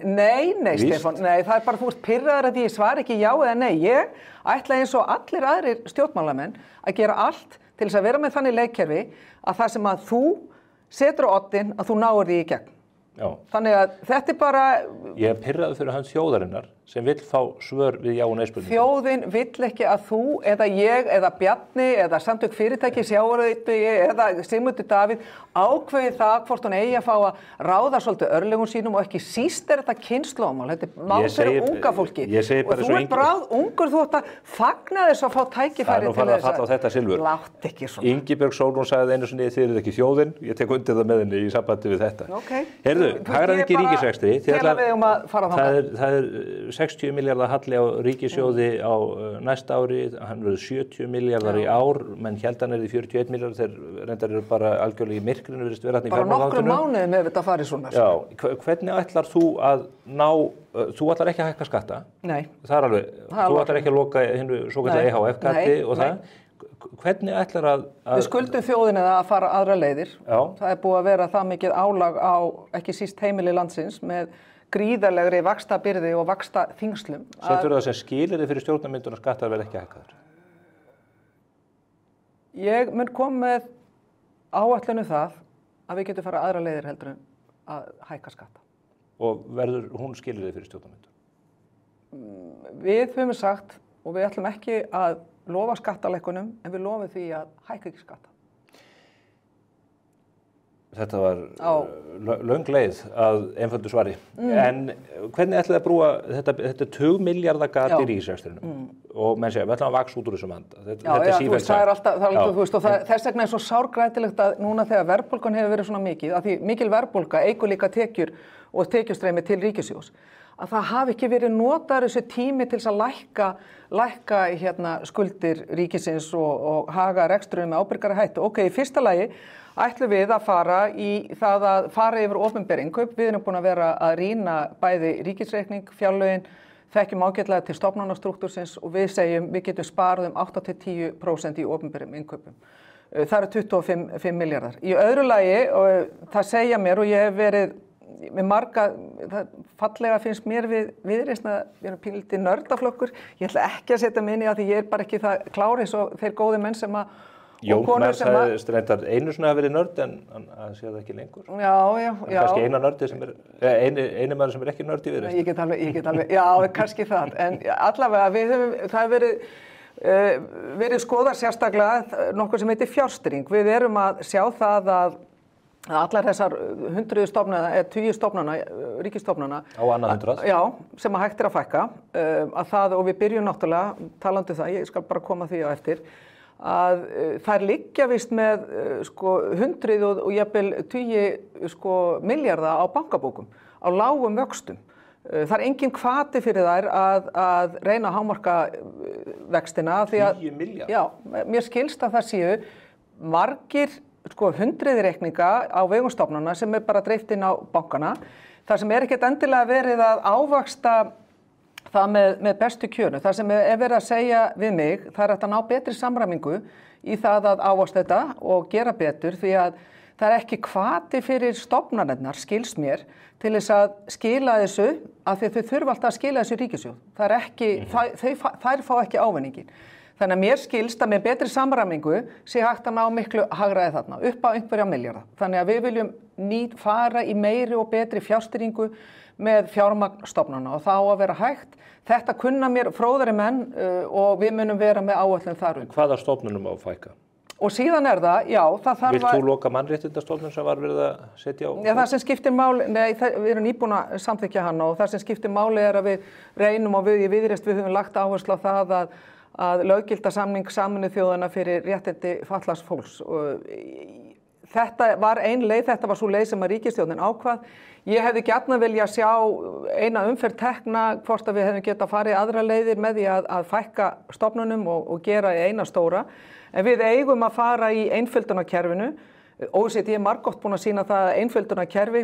Nei, Stefán, það er bara þú ert pirraður að ég svari ekki já eða nei. Ég ætla eins og allir aðrir stjórnmálamenn að gera allt til þess að vera með þannig leikkerfi að það sem að þú setur á oddinn að þú náir því í gegn. Já. Þannig að þetta er bara... Ég er pirraður fyrir hans þjóðarinnar sem vill fá svör við já og nei spurningum. Þjóðin vill ekki að þú eða ég eða Bjarni eða samtök fyrirtæki sjávarútvegi eða Sigmundur Davíð ákveði það hvort hún eigi að fá að ráða svolítið örlögum sínum og ekki síst er þetta kynslóðamál. Þetta er mál fyrir unga fólki. Og þú ert bráð ungur, þú ert að fagna þess að fá tækifæri til þess að þetta silfur. Látt ekki svona. Ingibjörg Sólrún sagði einu sinni þið eruð ekki þjóðin. Ég tek undir það með henni í sambandi við þetta. Heyrðu, hagræðing í ríkisrekstri. Það er 60 milljarðar halli á ríkissjóði á næsta ári, hann verður 70 milljarðar í ár, menn héldan er því 41 milljarðar, þeir reyndar eru bara algjörlega í myrkrinu, virðist vera þarna í fjármálaráðuneytinu. Bara nokkrum mánuðum ef þetta farið svona. Já, hvernig ætlar þú að ná, þú ætlar ekki að hækka skatta? Nei. Það er alveg, þú ætlar ekki að loka hinu svokallaða EHF-gatti og það. Hvernig ætlar að... Við skuldum þjóðinni að fara aðra leiðir. Já. Það er búið að vera það mikið álag á ekki síst heimili landsins með gríðarlegri vaxtabyrði og vaxtaþyngslum. Setur það sem skilyrði fyrir stjórnarmyndun og skattar verði ekki hækkaður? Ég mun koma með áætlun það að við getum fara aðra leiðir heldur en að hækka skatta. Og verður hún skilyrði fyrir stjórnarmyndun? Við höfum sagt og við ætlum ekki að lofa skattalækkunum en við lofum því að hækka ekki skatta. Þetta var löng leið að einföldu svari. En hvernig ætlaði að brúa þetta 2 milljarðar gat í ríkisrekstrinum? Og menn segja, við ætlum að vaxa út úr þessum vanda. Þetta er sífellt það er alltaf, þess vegna er svo sárgrætilegt að núna þegar verðbólgan hefur verið svona mikið, að því mikil verðbólga eykur líka tekjur og tekjustreymi til ríkissjóðs, að það hafi ekki verið notaður þessi tími til þess að lækka skuldir ríkisins og haga rekstrinum með ábyrgari hættu. Ok, í fyrsta lagi ætlum við að fara í það að fara yfir opinber innkaup. Við erum búin að vera að rýna bæði ríkisreikning, fjárlögin, þekkjum ágætlega til stofnanastruktúrsins og við segjum við getum sparað 8-10% í opinberum innkaupum. Það eru 25 milljarðar. Í öðru lagi, og það segja mér og ég hef verið með marga, fallega finnst mér við Viðreisn að við erum pínlítið nördaflokkur. Ég ætla ekki að setja mig inn í að því ég er bara ekki það klári eins og þeir góði menn sem að Jón Gnarr sagði reyndar einu svona að verið nörd en hann sé það ekki lengur. Já. Kannski eina nördi sem eini maður sem ekki nörd í Viðreisn. Ég get alveg, já, kannski það. En allavega það hefur verið skoðað sérstaklega nokkuð sem heitir fjárstýring. Við erum að sjá það að allar þessar 100 stofnana, 20 stofnana, ríkisstofnana á annað 100. Já, sem að hægt að fækka að það, og við byrjum náttúrulega, talandi það, ég skal bara koma því á eftir, að þær liggja vist með 100 og jafnvel 20 milljarða á bankabókum, á lágum vöxtum. Það er engin hvati fyrir þær að reyna að hámarka vextina. 10 milljarð? Já, mér skilst að það séu margir hundruð reikninga á vegum stofnana sem er bara dreift inn á bankana. Það sem er ekkert endilega verið að ávaxta það með bestu kjörum. Það sem er verið að segja við mig, það er að ná betri samræmingu í það að ávaxta þetta og gera betur því að það er ekki hvati fyrir stofnanirnar, skilst mér, til þess að skila þessu, af því að þau þurfa alltaf að skila þessu ríkissjóð. Það er ekki, þær fá ekki ávinningin. Þannig að mér skilst að með betri samræmingu sé hægt að ná miklu hagræði þarna, upp á einhverja milljarða. Þannig að við viljum fara í meiri og betri fjárstýringu með fjármagnstofnana og það á að vera hægt. Þetta kunna mér fróðari menn og við munum vera með áætlun þar. Hvaða stofnunum á fækka? Og síðan er það, já, það þarf að... Vilt þú loka mannréttindastofnun sem var verið að setja á? Já, það sem skiptir máli, við erum nýbúin að samþykkja hann og það sem skiptir máli er að við reynum og við í Viðreisn við höfum lagt áherslu á það að löggilda samning Sameinuðu þjóðanna fyrir réttindi fatlaðs fólks. Þetta var ein leið, þetta var svo leið sem að ríkisstjórnin ákvað. Ég hefði gjarnan vilja sjá eina umferð tekna hvort að við hefðum getað farið aðra leiðir með því að fækka stofnunum og gera eina stóra. En við eigum að fara í einföldunarkerfinu. OECD er margoft búin að sýna það að einföldunarkerfi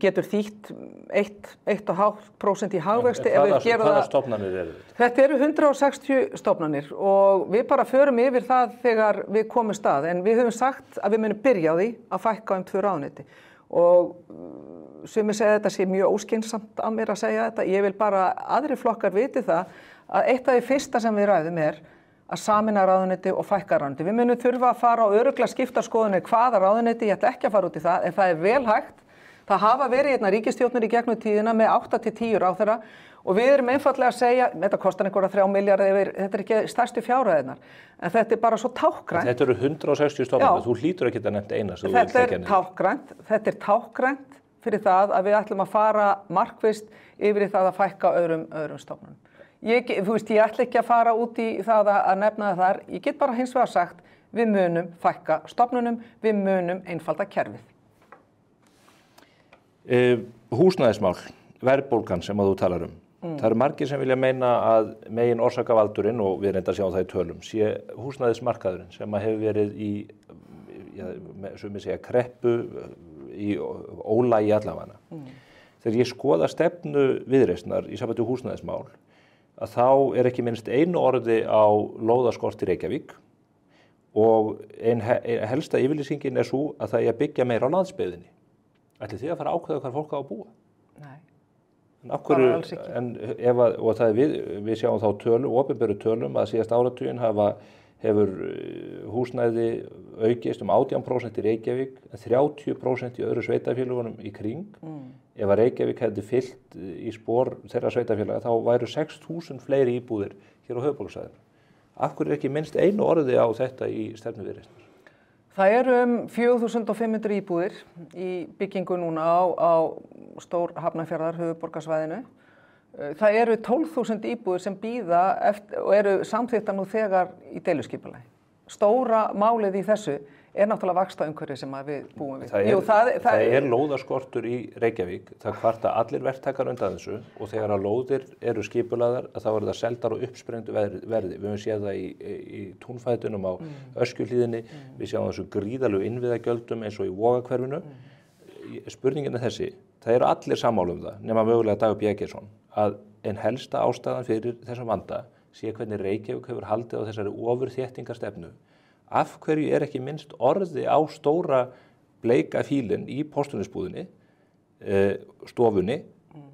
getur þýtt 1,5% í hagvexti. Hvaða stofnanir eru þetta? Þetta eru 160 stofnanir og við bara förum yfir það þegar við komum stað. En við höfum sagt að við munum byrja á því að fækka 2 ráðuneyti. Og sumir segja þetta sé mjög óskynsamt af mér að segja þetta. Ég vil bara aðri flokkar viti það að eitt af því fyrsta sem við ræðum er að sameina ráðuneyti og fækka ráðuneyti. Við munum þurfa að fara á örugglega skipta skoðunni hvaða ráðuneyti, ég ætla ekki að fara út í það, en það er vel hægt. Það hafa verið hérna ríkisstjórnir í gegnum tíðina með 8-10 ráðherra og við erum einfaldlega að segja, þetta kostar einhverja 3 milljarðar, þetta er ekki stærstu fjárhæðirnar, en þetta er bara svo tákgrænt. Þetta eru 160 stofnanir, þú hlýtur ekki að nefna eina. Þetta er tákgrænt fyrir það að við ætlum að fara markvisst yfir í það að fækka öðrum stofnunum. Ég ætla ekki að fara út í það að nefna það þar. Ég get bara hins vegar sagt, við munum fækka stofnunum, við munum einfalda kerfið. Húsnæðismál, verðbólgan sem að þú talar um. Það eru margir sem vilja meina að megin orsakavaldurinn, og við reyndar sjáum það í tölum, sé húsnæðismarkaðurinn sem að hefur verið í, sem ég segja, kreppu, í ólægi allavega. Þegar ég skoða stefnu Viðreisnar í sambandi við húsnæðismál, að þá er ekki minnst einu orði á lóðaskort í Reykjavík og helsta yfirlýsingin er svo að það er að byggja meira á landsbyggðinni. Ætlið þið að fara að ákveða hvar fólk á að búa? Nei, bara alls ekki. Og það er við sjáum þá tölum, opinberu tölum að síðast áratuginn hefur húsnæði aukist 18% í Reykjavík, en 30% í öðru sveitarfélögunum í kring. Ef að Reykjavík hefði fyllt í spor þeirra sveitarfélaga þá væru 6.000 fleiri íbúðir hér á höfuðborgarsvæðinu. Af hverju er ekki minnst einu orði á þetta í stefnu Viðreisnar? Það eru 4.500 íbúðir í byggingu núna á stór Hafnarfjarðar höfuðborgarsvæðinu. Það eru 12.000 íbúðir sem bíða og eru samþykktar nú þegar í deiluskipulagi. Stóra málið í þessu er náttúrulega vaxtaumhverfi sem við búum við. Það er lóðaskortur í Reykjavík, það kvarta allir verktakar undan þessu og þegar að lóðir eru skipulaðar þá eru það seldar og uppsprengdu verði. Við höfum séð það í túnfætunum á Öskjuhlíðinni, við sjáum þessu gríðalegu innviðagjöldum eins og í Vogahverfinu. Spurningin er þessi, það eru allir sammála um það, nema mögulega Dagur B. Eggertsson, að en helsta ástæðan fyrir þessum vanda sé hvernig Reykjavík hefur haldið á þessari ofurþéttingarstefnu. Af hverju er ekki minnst orði á stóra bleika fílinn í postulínsbúðinni, stofunni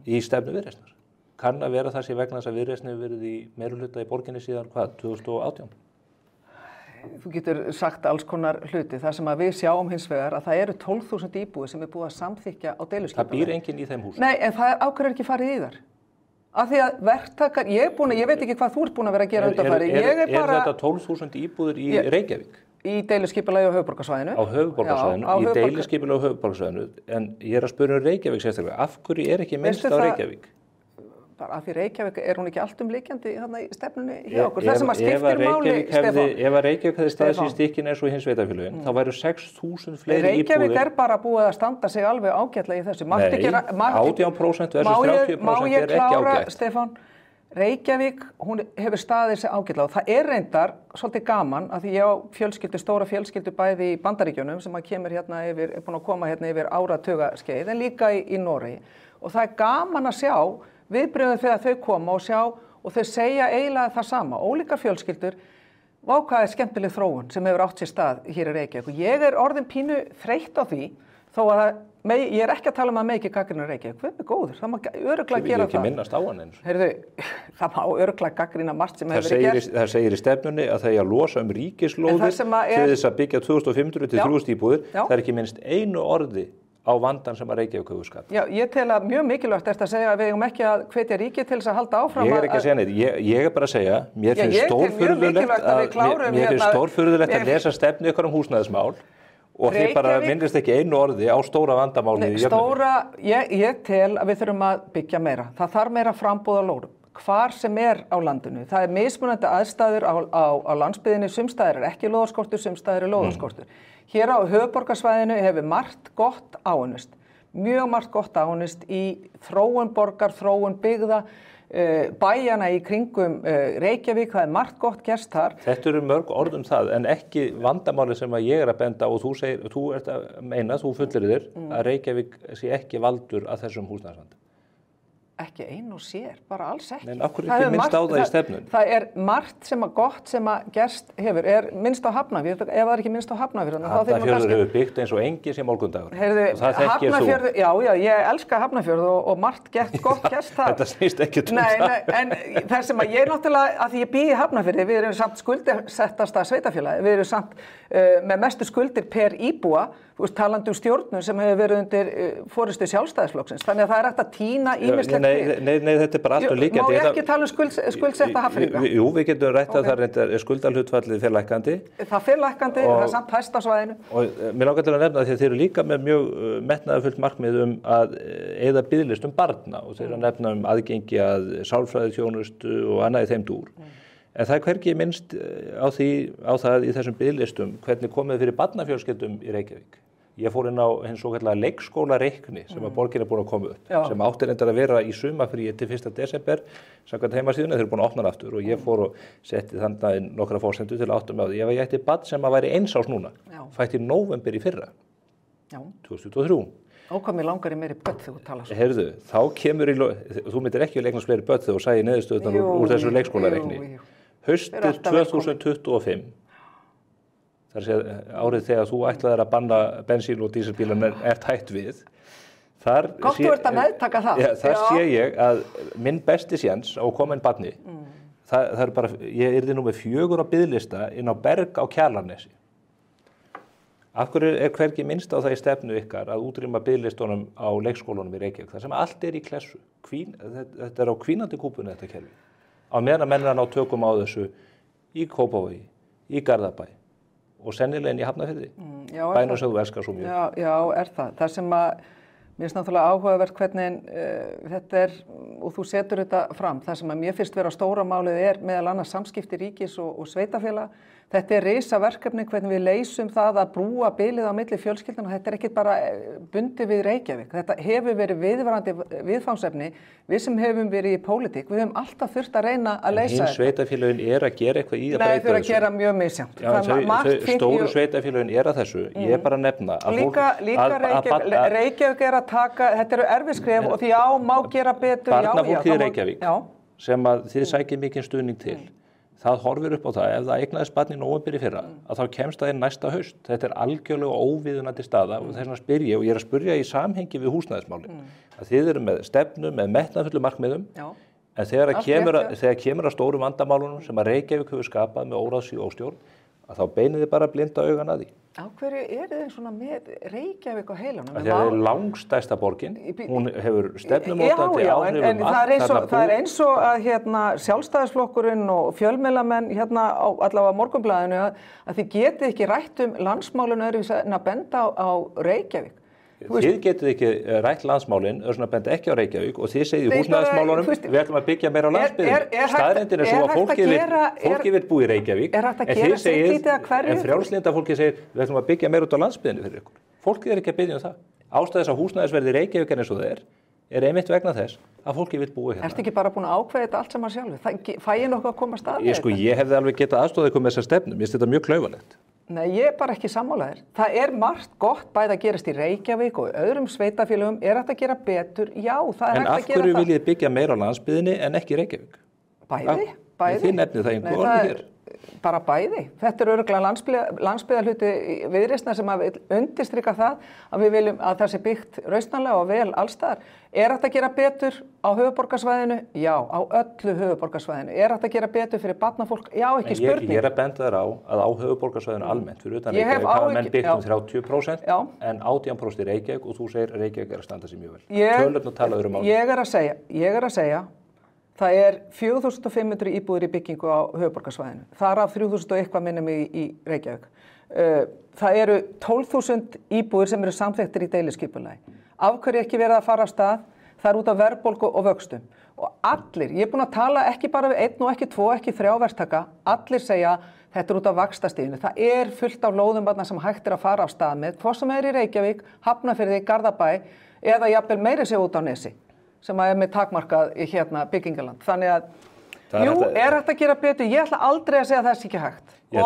í stefnu Viðreisnar? Kann að vera það sé vegna þess að Viðreisn hefur verið í meirihluta í borginni síðan 2018? Þú getur sagt alls konar hluti. Það sem að við sjáum hins vegar að það eru 12.000 íbúðir sem er búið að samþykkja á deiluskipulagi. Það býr enginn í þeim húsum. Nei, en það er ákveður ekki farið í þar. Af því að verktakar, ég veit ekki hvað þú ert búin að vera að gera undanfari. Er þetta 12.000 íbúðir í Reykjavík? Í deiluskipulagi á höfuðborgarsvæðinu. Á höfuðborgarsvæðinu, í deiluskipulagi á höfuðborgarsvæðinu. En ég er að spyrja Reykjavík sérstaklega. Af hverju er ekki minnst á Reykjavík? Bara af því Reykjavík er hún ekki alltumlíkjandi þarna í stefnunni hjá okkur. Það sem að skiptir máli, Stefán. Ef að Reykjavík hefði staðið sér í stikkinu eins og hins sveitarfélögin, þá væru 6.000 fleiri íbúðir. Reykjavík er bara búið að standa sig alveg ágætlega í þessu. Nei, 18% versus 30% er ekki ágætt. Stefán, Reykjavík, hún hefur staðið sig ágætlega og það er reyndar svolítið gaman að því ég á stóra fjölskyldu bæði í Bandaríkjunum sem að kemur hérna er búin að koma hérna yfir áratugaskeið en líka í Noregi og það er gaman að sjá viðbrögðin þegar þau koma og sjá og þau segja eiginlega það sama. Ólíkar fjölskyldur, vá hvað er skemmtileg þróun sem hefur átt sér stað hér í Reykjavík. Og ég er orðin pínu þreytt á því, þó að ég er ekki að tala að ekki gagnrýna Reykjavík. Hvað er góður? Það má örugglega gera það. Ég vil ekki minnast á hann eins. Heyrðu, það má örugglega gagnrýna margt sem hefur verið gert. Það segir í stefnunni að það er að losa ríkislóðir til þess að byggja 2500 til 3000 íbúðir. Það er ekki minnst einu orði á vandan sem að Reykjavík hefur skapt. Já, ég tel að mjög mikilvægt er að segja að við eigum ekki að hvetja ríkið til þess að halda áfram. Ég er ekki að segja neitt, ég er bara að segja, mér finnst stórfurðulegt að lesa stefnu ykkur húsnæðismál og þið bara minnist ekki einu orði á stóra vandamáli í jöfnunni. Ég tel að við þurfum að byggja meira. Það þarf meira frambúð á lóðum. Hvar sem er á landinu. Það er mismunandi aðstæður á landsbyggðinni, sumstaðir er ekki lóðaskortur, sumstaðir er lóðaskortur. Hér á höfuðborgarsvæðinu hefur margt gott áunnist, mjög margt gott áunnist í þróun borgar, þróun byggða, bæjana í kringum Reykjavík, það er margt gott gerst þar. Þetta eru mörg orð það, en ekki vandamáli sem að ég er að benda og þú ert að meina, þú fullirir að Reykjavík sé ekki valdur að þessum húsnæðisvanda. Ekki ein og sér, bara alls ekki. En af hverju ekki minnst á það í stefnun? Það er margt sem að gott sem að gerst hefur, er minnst á Hafnarfjörð, ef það er ekki minnst á Hafnarfjörð. Hafnarfjörður hefur byggt eins og engin sem morgundagur. Heyrðu, Hafnarfjörð, já, ég elska Hafnarfjörð og margt gott gerst það. Þetta snýst ekki um það. Nei, en það sem að ég náttúrulega, að því ég bý í Hafnarfjörði, við erum samt skuldasettasta sveitarfélagi, við erum samt með mestu skuldir per íbúa, talandi stjórnum sem hefur verið undir forystu Sjálfstæðisflokksins. Þannig að það er hægt að tína ýmislegt Nei, þetta er bara allt og líka. Má ég ekki tala skuldsetta Hafnfirðinga? Jú, við getum rætt að það er skuldahlutfallið fer lækkandi. Það fer lækkandi, það er samt hæst á svæðinu. Og mér langar til að nefna því að þeir eru líka með mjög metnaðarfullt markmið að eyða biðlistum barna og þeir eru að nefna aðgengi að sálfræðiþjónustu og annað í þeim dúr. En það er hvergi minnst á það í þessum biðlistum hvernig komið fyrir barnafjölskyldum í Reykjavík. Ég fór inn á hins svokallaða leikskólareikni sem að borgin er búin að koma upp, sem átti reyndar að vera í sumafríi til 1. desember, samkvæmt heimasíðunni, þeir eru búin að opna hann aftur og ég fór og setti þannig inn nokkra forsendur til að átta mig á því. Ef ég ætti barn sem að væri 1 árs núna, fætt í nóvember í fyrra, 2023. Hvað mér langar í meiri börn þegar þú talar svo. Heyrðu, þá kemur þú myndir ekki að leiknast fleiri börn þegar þú sæði niðurstöðunar úr þessu leikskólareikni. Haustið 2025. Það er að segja árið þegar þú ætlaðir að banna bensín- og dísilbílana hætt við. Gott þú ert að meðtaka það. Þar sé ég að minn besti séns á að koma inn barni, það er bara, ég yrði nú með 4 á biðlista inn á Berg á Kjalarnesi. Af hverju er hvergi minnst á það í stefnu ykkar að útrýma biðlistunum á leikskólanum í Reykjavík, þar sem allt er í klessu. Þetta er á hvínandi kúpunni þetta kerfi. Á meðan að menna ná tökum á þessu í Kópavogi, í Garðabæ og sennilega inn í Hafnarfirði. Bænum sem þú elskar svo mjög. Já, er það. Það sem að mér finnst náttúrulega áhugavert hvernig þetta er, og þú setur þetta fram, það sem að mér finnst vera stóra málið er meðal annars samskipti ríkis og sveitarfélaga. Þetta er risaverkefni hvernig við leysum það að brúa bilið á milli fjölskylduna. Þetta er ekki bara bundið við Reykjavík. Þetta hefur verið viðvarandi viðfangsefni. Við sem hefum verið í pólitík, við höfum alltaf þurft að reyna að leysa þetta. Hinn sveitafélögin að gera eitthvað í að breyta þessu. Nei, þau að gera mjög misjafnt. Stóru sveitafélögin að þessu. Ég er bara að nefna að líka Reykjavík að taka, þetta eru erfið skref og því má gera betur. Barnafólkið í Reykjavík sem að þið sækir mikinn stuðning til. Það horfir upp á það, ef það eignaðist barn í nóvember í fyrra, að þá kemst það inn næsta haust. Þetta er algjörlega óviðunandi staða og þess vegna spyr ég, og ég er að spyrja í samhengi við húsnæðismálin, að þið eru með stefnu, með metnaðfullu markmiðum, en þegar kemur að stóru vandamálunum sem að Reykjavík hefur skapað með óráðsíu og óstjórn, að þá beinið þið bara blinda augan að því. Á hverju eru þið svona með Reykjavík á heilanum? Það er langstærsta borgin, hún hefur stefnumótandi áhrif en það er eins og að Sjálfstæðisflokkurinn og fjölmiðlamenn allavega Morgunblaðinu að þið getið ekki rætt landsmálinu en að benda á Reykjavík. Þið getið ekki rætt landsmálin, að benda ekki á Reykjavík og þið segið í húsnæðismálunum, við ætlum að byggja meira á landsbyggðinni. Staðreyndin er svo að fólkið vill búa í Reykjavík, en þið segið, en frjálslynda fólkið segir, við ætlum að byggja meira út á landsbyggðinni fyrir ykkur. Fólkið er ekki að biðja það. Ástæðis að húsnæðisverði í Reykjavík eins og það er einmitt vegna þess að fólkið vill búa hérna. Ertu ekki bara búin að ákveða þetta allt saman sjálfur? Fæ ég nokkuð að koma að staða þetta? Ég hefði alveg getað aðstoðað ykkur með þessa stefnu. Mér finnst þetta mjög klaufalegt. Nei, ég er bara ekki sammálaðir. Það er margt gott bæði að gerast í Reykjavík og öðrum sveitafélögum hægt að gera betur. Já, það er hægt að gera það. En af hverju viljið þið byggja meira á landsbyggðinni en ekki í Reykjavík? Bæði. Þið nefnið það einhver orði hér. Bara bæði. Þetta er örugglega landsbyggðarhluti Viðreisnar sem að undirstrika það að við viljum að það sé byggt rausnarlega og vel allstaðar. Er hægt að gera betur á höfuðborgarsvæðinu? Já, á öllu höfuðborgarsvæðinu. Er hægt að gera betur fyrir barnafólk? Já, ekki spurning. Ég er að benda þér á að á höfuðborgarsvæðinu almennt fyrir utan Reykjavík hafa menn byggt 30% en 18% í Reykjavík og þú segir Reykjavík að standa sig mjög vel. Tölurnar tala öðru máli. Ég er að segja það er 4.500 íbúðir í byggingu á höfuðborgarsvæðinu. Þar af 3.000 og eitthvað minnum í Reykjavík. Það eru 12.000 íbúðir sem eru samþykktir í deiliskipulagi. Af hverju ekki verið að fara af stað? Það er út af verðbólgu og vöxtum. Og allir, ég er búin að tala ekki bara við 1 og ekki 2, ekki 3 verktaka, allir segja þetta er út af vaxtastiginu. Það er fullt af lóðum sem hægt er að fara af stað með, hvort sem er í Reykjavík, Hafnarfirði, Garðabæ eða jafnvel meiri sig út á Nesi, sem er með takmarkað í byggingaland. Þannig að, er hægt að gera betur. Ég ætla aldrei að segja að það sé ekki hægt. Ég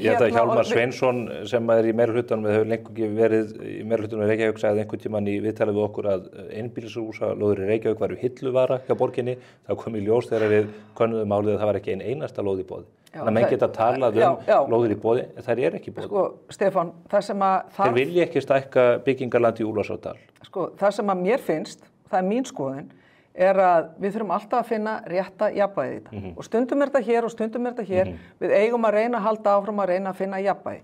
held að Hjálmar Sveinsson sem er í meirihlutanum, við höfum lengi verið í meirihlutanum í Reykjavík, sagði einhvern tímann í viðtalið við okkur að einbýlishúsalóðir í Reykjavík væru hilluvara hjá borginni. Það kom í ljós þegar við könnuðum málið að það var ekki einasta lóð í boði. Þannig að menn geta talað lóðir í boði, en þær eru ekki í boði. Stefán, það sem að þeir vilja ekki stækka byggingarland í Úlfarsárdal. Það sem að mér finnst, það er mín skoðun, er að við þurfum alltaf að finna rétta jafnvægi í þetta. Og stundum er þetta hér og stundum er þetta hér. Við eigum að reyna að halda áfram að reyna að finna jafnvægi.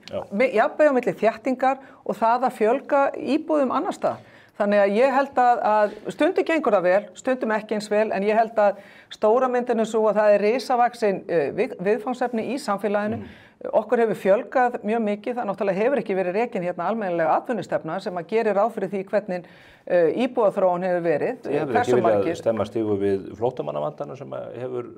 Jafnvægi á milli þéttingar og það að fjölga íbúðum annars staðar. Þannig að ég held að stundum gengur það vel, stundum ekki eins vel, en ég held að stóra myndin er svo að það er risavaxin viðfangsefni í samfélaginu. Okkur hefur fjölgað mjög mikið, það náttúrulega hefur ekki verið rekin atvinnulega atvinnustefna sem að gerir ráð fyrir því hvernig íbúðaþróun hefur verið. Ég hefur ekki viljað stemma stígu við flóttamannavandanum sem hefur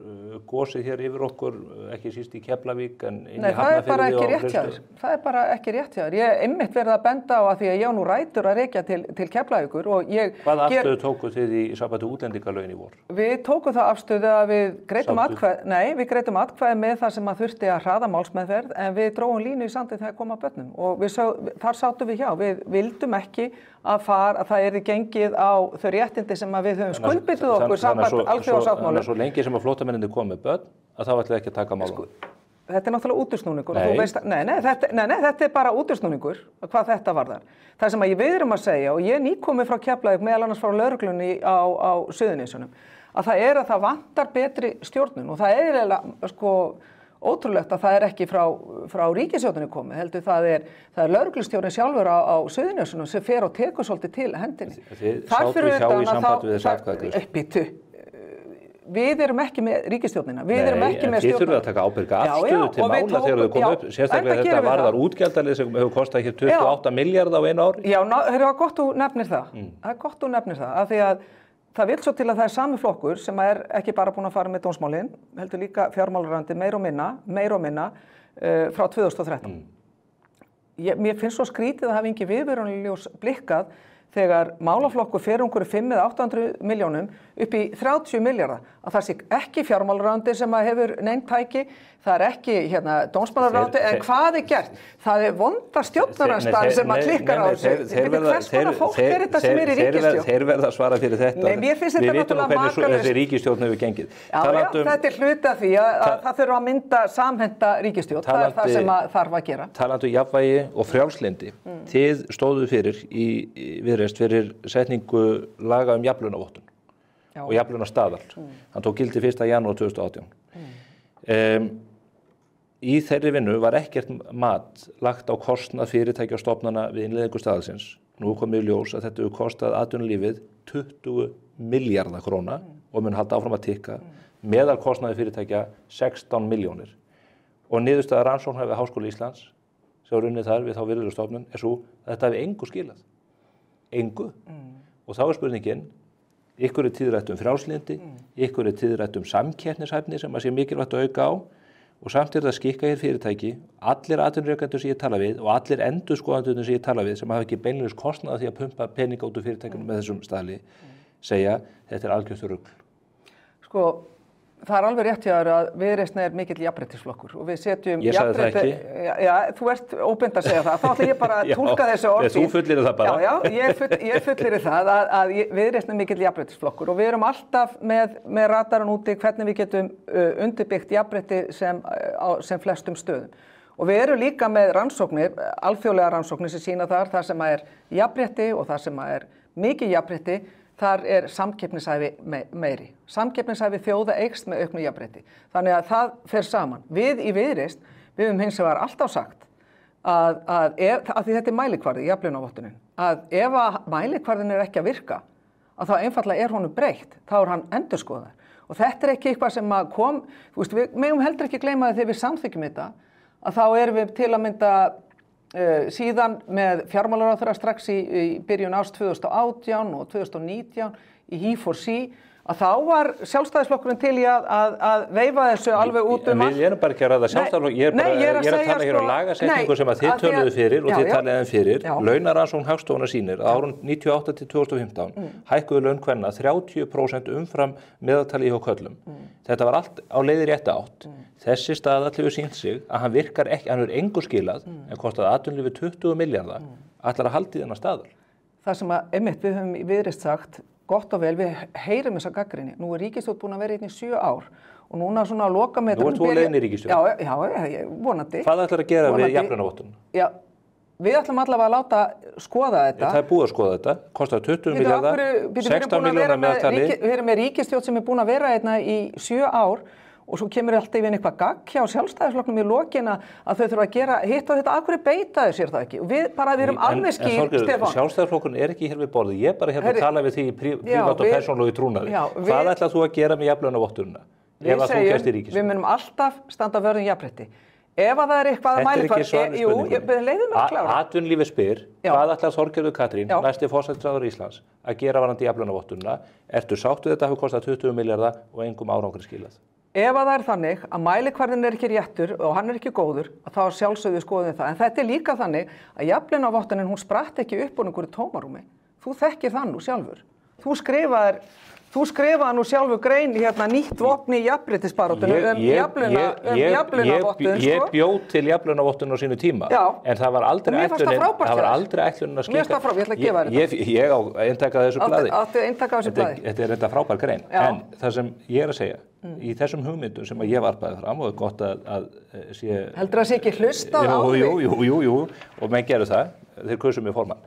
gosið hér yfir okkur, ekki síst í Keflavík en inn í Hafnarfirði og Fljótsdal. Það er bara ekki rétt hjá þér. Ég hef einmitt verið að benda á að því að ég á nú rætur að rekja til Keflavíkur og ég... Hvað afstöðu tókuð þið í sambandi útlendingalögin í vor? Við tókum það afstöðu að við greiddum atkvæði með það sem að þurfti að hraða málsmeðferð en við dróum línu í sandið þegar kom að börnum og þar sátum við hjá. Við vildum ekki að það yrði gengið á þau réttindi sem að við höfum skuldbundið okkur samkvæmt alþjóðasáttmála. Þannig að svo lengi sem að flóttamennirnir komu með börn að þá ætlum við ekki að taka málum. Þetta er náttúrulega útúrsnúningur. Þetta er bara útúrsnúningur hvað þetta varðar. Það sem að við erum að segja og ég nýkomið frá Keflavík meðal annars frá lögreglunni á Suðurnesjunum að það er að það vantar betri stjórnun og það er eiginlega ótrúlegt að það er ekki frá ríkisstjórninni komið, heldur það er lögreglustjórinn sjálfur á Suðurnesjunum sem fer og tekur svolítið til hendinni. Þið sátu hjá í samband við þess atkvæðagreiðslu. Við erum ekki með ríkisstjórnina, við erum ekki með stjórnina. Þið þurfum að taka ábyrga afstöðu til mála þegar þau koma upp, sérstaklega þetta varðar útgjaldalið sem hefur kostað hér 28 milljarð á einu ári. Já, það er gott þú nefnir það, af því að það vill svo til að það er sami flokkur sem er ekki bara búin að fara með dómsmálin, heldur líka fjármálaráðuneytið meira og minna, frá 2013. Mér finnst svo skrítið að hafa ekki viðvörunarljós blikkað þegar málaflokkur fer einhverju 500 eða 800 milljónum upp í 30 milljarða. Að það sé ekki fjármálaráðuneytið sem hefur neinn tæki, það ekki dómsmálaráðuneytið, en hvað gert? Það vonda stjórnarandstaðan sem klikkar á þessu. Hvers konar fólk þetta sem í ríkisstjórn? Þeir verða að svara fyrir þetta. Nei, mér finnst þetta náttúrulega makalöst. Við vitum hvernig þessi ríkisstjórn hefur gengið. Já, þetta hluti af því að það þurfa að mynda samhenta ríkisstjórn. Það það sem þarf að gera. Talandi jafnvægi og frjálslyndi. Þið stóðuð fyrir í Viðreisn fyrir setningu laga jafnlaunavottun og jafnlaunastaðal. Hann tók gildi 1. janúar 2018. Í þeirri vinnu var ekkert mat lagt á kostnað fyrirtækja og stofnana við innleiðingu staðalsins. Nú komið í ljós að þetta hefur kostað atvinnulífið 20 milljarða króna og mun halda áfram að tikka. Meðalkostnaði fyrirtækja 16 milljónir. Og niðurstaða rannsóknar við Háskóla Íslands sem var unnið þar við þá virðulega stofnun svo að þetta hefði engu skilað. Engu. Og þá spurningin, ykkur tíðrætt frjálslyndi, ykkur tíðrætt samkeppnishæfni sem að sé mikilvægt að auka á og samt það skikka hér fyrirtæki, allir atvinnurekendur sem ég tala við og allir endurskoðendur sem ég tala við sem hafa ekki beinlínis kostnað af því að pumpa peninga út úr fyrirtækjunum með þessum staðli, segja þetta algjört rugl. Sko, það alveg rétt hjá þér að Viðreisn mikill jafnréttisflokkur og við setjum Ég sagði það ekki. Já, þú ert óbeint að segja það. Þá ætla ég bara að túlka þessi orð. Þú fullyrir það bara. Já, ég fullyrir það að Viðreisn mikill jafnréttisflokkur og við erum alltaf með radaran úti hvernig við getum undirbyggt jafnrétti sem flestum stöðum. Og við erum líka með rannsóknir, alþjóðlega rannsóknir sem sýna það sem er jafnrétti og það sem er mikið jafnrétti. Þar samkeppnishæfi meiri. Samkeppnishæfi þjóða eykst með auknu jafnrétti. Þannig að það fer saman. Við í Viðreisn, við höfum hins vegar alltaf sagt að því þetta mælikvarði, jafnlaunavottunin, að ef mælikvarðin ekki að virka, að þá einfaldlega honum breytt, þá hann endurskoðaður. Og þetta ekki eitthvað sem kom, við megum heldur ekki gleyma þegar við samþykjum þetta, að þá erum við til að mynda síðan með fjármálaráðherra strax í byrjun árs 2018 og 2019 í He4C að þá var sjálfstæðisflokkurinn til í að veifa þessu alveg út allt. Við erum bara ekki að ræða sjálfstæðisflokk, ég er að tala hér á lagasetningu sem að þið töluðu fyrir og þið talaðu fyrir. Launarannsókn Hagstofunnar sýnir að árun 98 til 2015 hækkuðu laun kvenna 30% umfram meðaltali hjá körlum. Þetta var allt á leiði rétta átt. Þessi staðall hefur sýnt sig að hann virkar ekki, hann er engu skilað en kostaði atvinnulífi 20 milljarða ætlar að halda í þennan staðal. Það sem að einmitt við höfum í Viðreisn sagt gott og vel, við heyrum þessa gagnrýni. Nú er ríkisstjórn búin að vera í 7 ár og núna svona að loka með... Nú ert þú á leiðinni í ríkisstjórn. Já, vonandi. Hvað ætlar að gera við jafnlaunavottun? Já, við ætlum allavega að láta skoða þetta. Það er búið að skoða þetta, kostar 20 milljarða, 16 milljóna meðaltali. Við erum með ríkisstjórn sem er búin að vera hérna í 7 ár og svo kemur alltaf í eitthvað gagg hjá sjálfstæðisflokknum í lokin að þau þurfa að gera hitt og þetta, af hverju beita þau sér það ekki? Og við erum alveg skýr, Stefán. Sjálfstæðisflokkurinn er ekki hér við borðið, ég er bara hér að tala við því í prívat og persónulegu trúnaði. Hvað ætlað þú að gera með jafnlaunavottunina? Ef að þú gerst í ríkisstjórn? Við munum alltaf standa vörð jafnrétti. Ef að það eitthvað að mælikvarði, leiðum við að klára. Atvinnulífið spyr, hvað ætlar Þorgerður Katrín, næsti forsætisráðherra Íslands, að gera varðandi jafnlaunavottunina? Ertu sátt við þetta hafi kostað 20 milljarða og engum árangri skilað? Ef að það er þannig að mælikvarðin ekki réttur og hann ekki góður, að þá sjálfsögðu skoðum það. En þetta líka þannig að jafnlaunavottunin, hún spratt ekki upp úr einhverju tómarúmi. Þú þekkir það nú sjálfur. Þú skrifaði nú sjálfur grein nýtt vopn í jafnréttisbaráttunni jafnlaunavottun. Ég bjó til jafnlaunavottun á sínu tíma, en það var aldrei ætlunin að skikka. Mér finnst það frábært, ég ætla að gefa þér þetta. Ég á eintaka þessu blaði. Áttu eintaka af þessu blaði. Þetta er þetta frábær grein. En það sem ég er að segja, í þessum hugmyndum sem ég varpaði fram og er gott að sé... Heldur það sé ekki hlustað á því? Jú, og menn gerðu það, þeir kusu mig formann.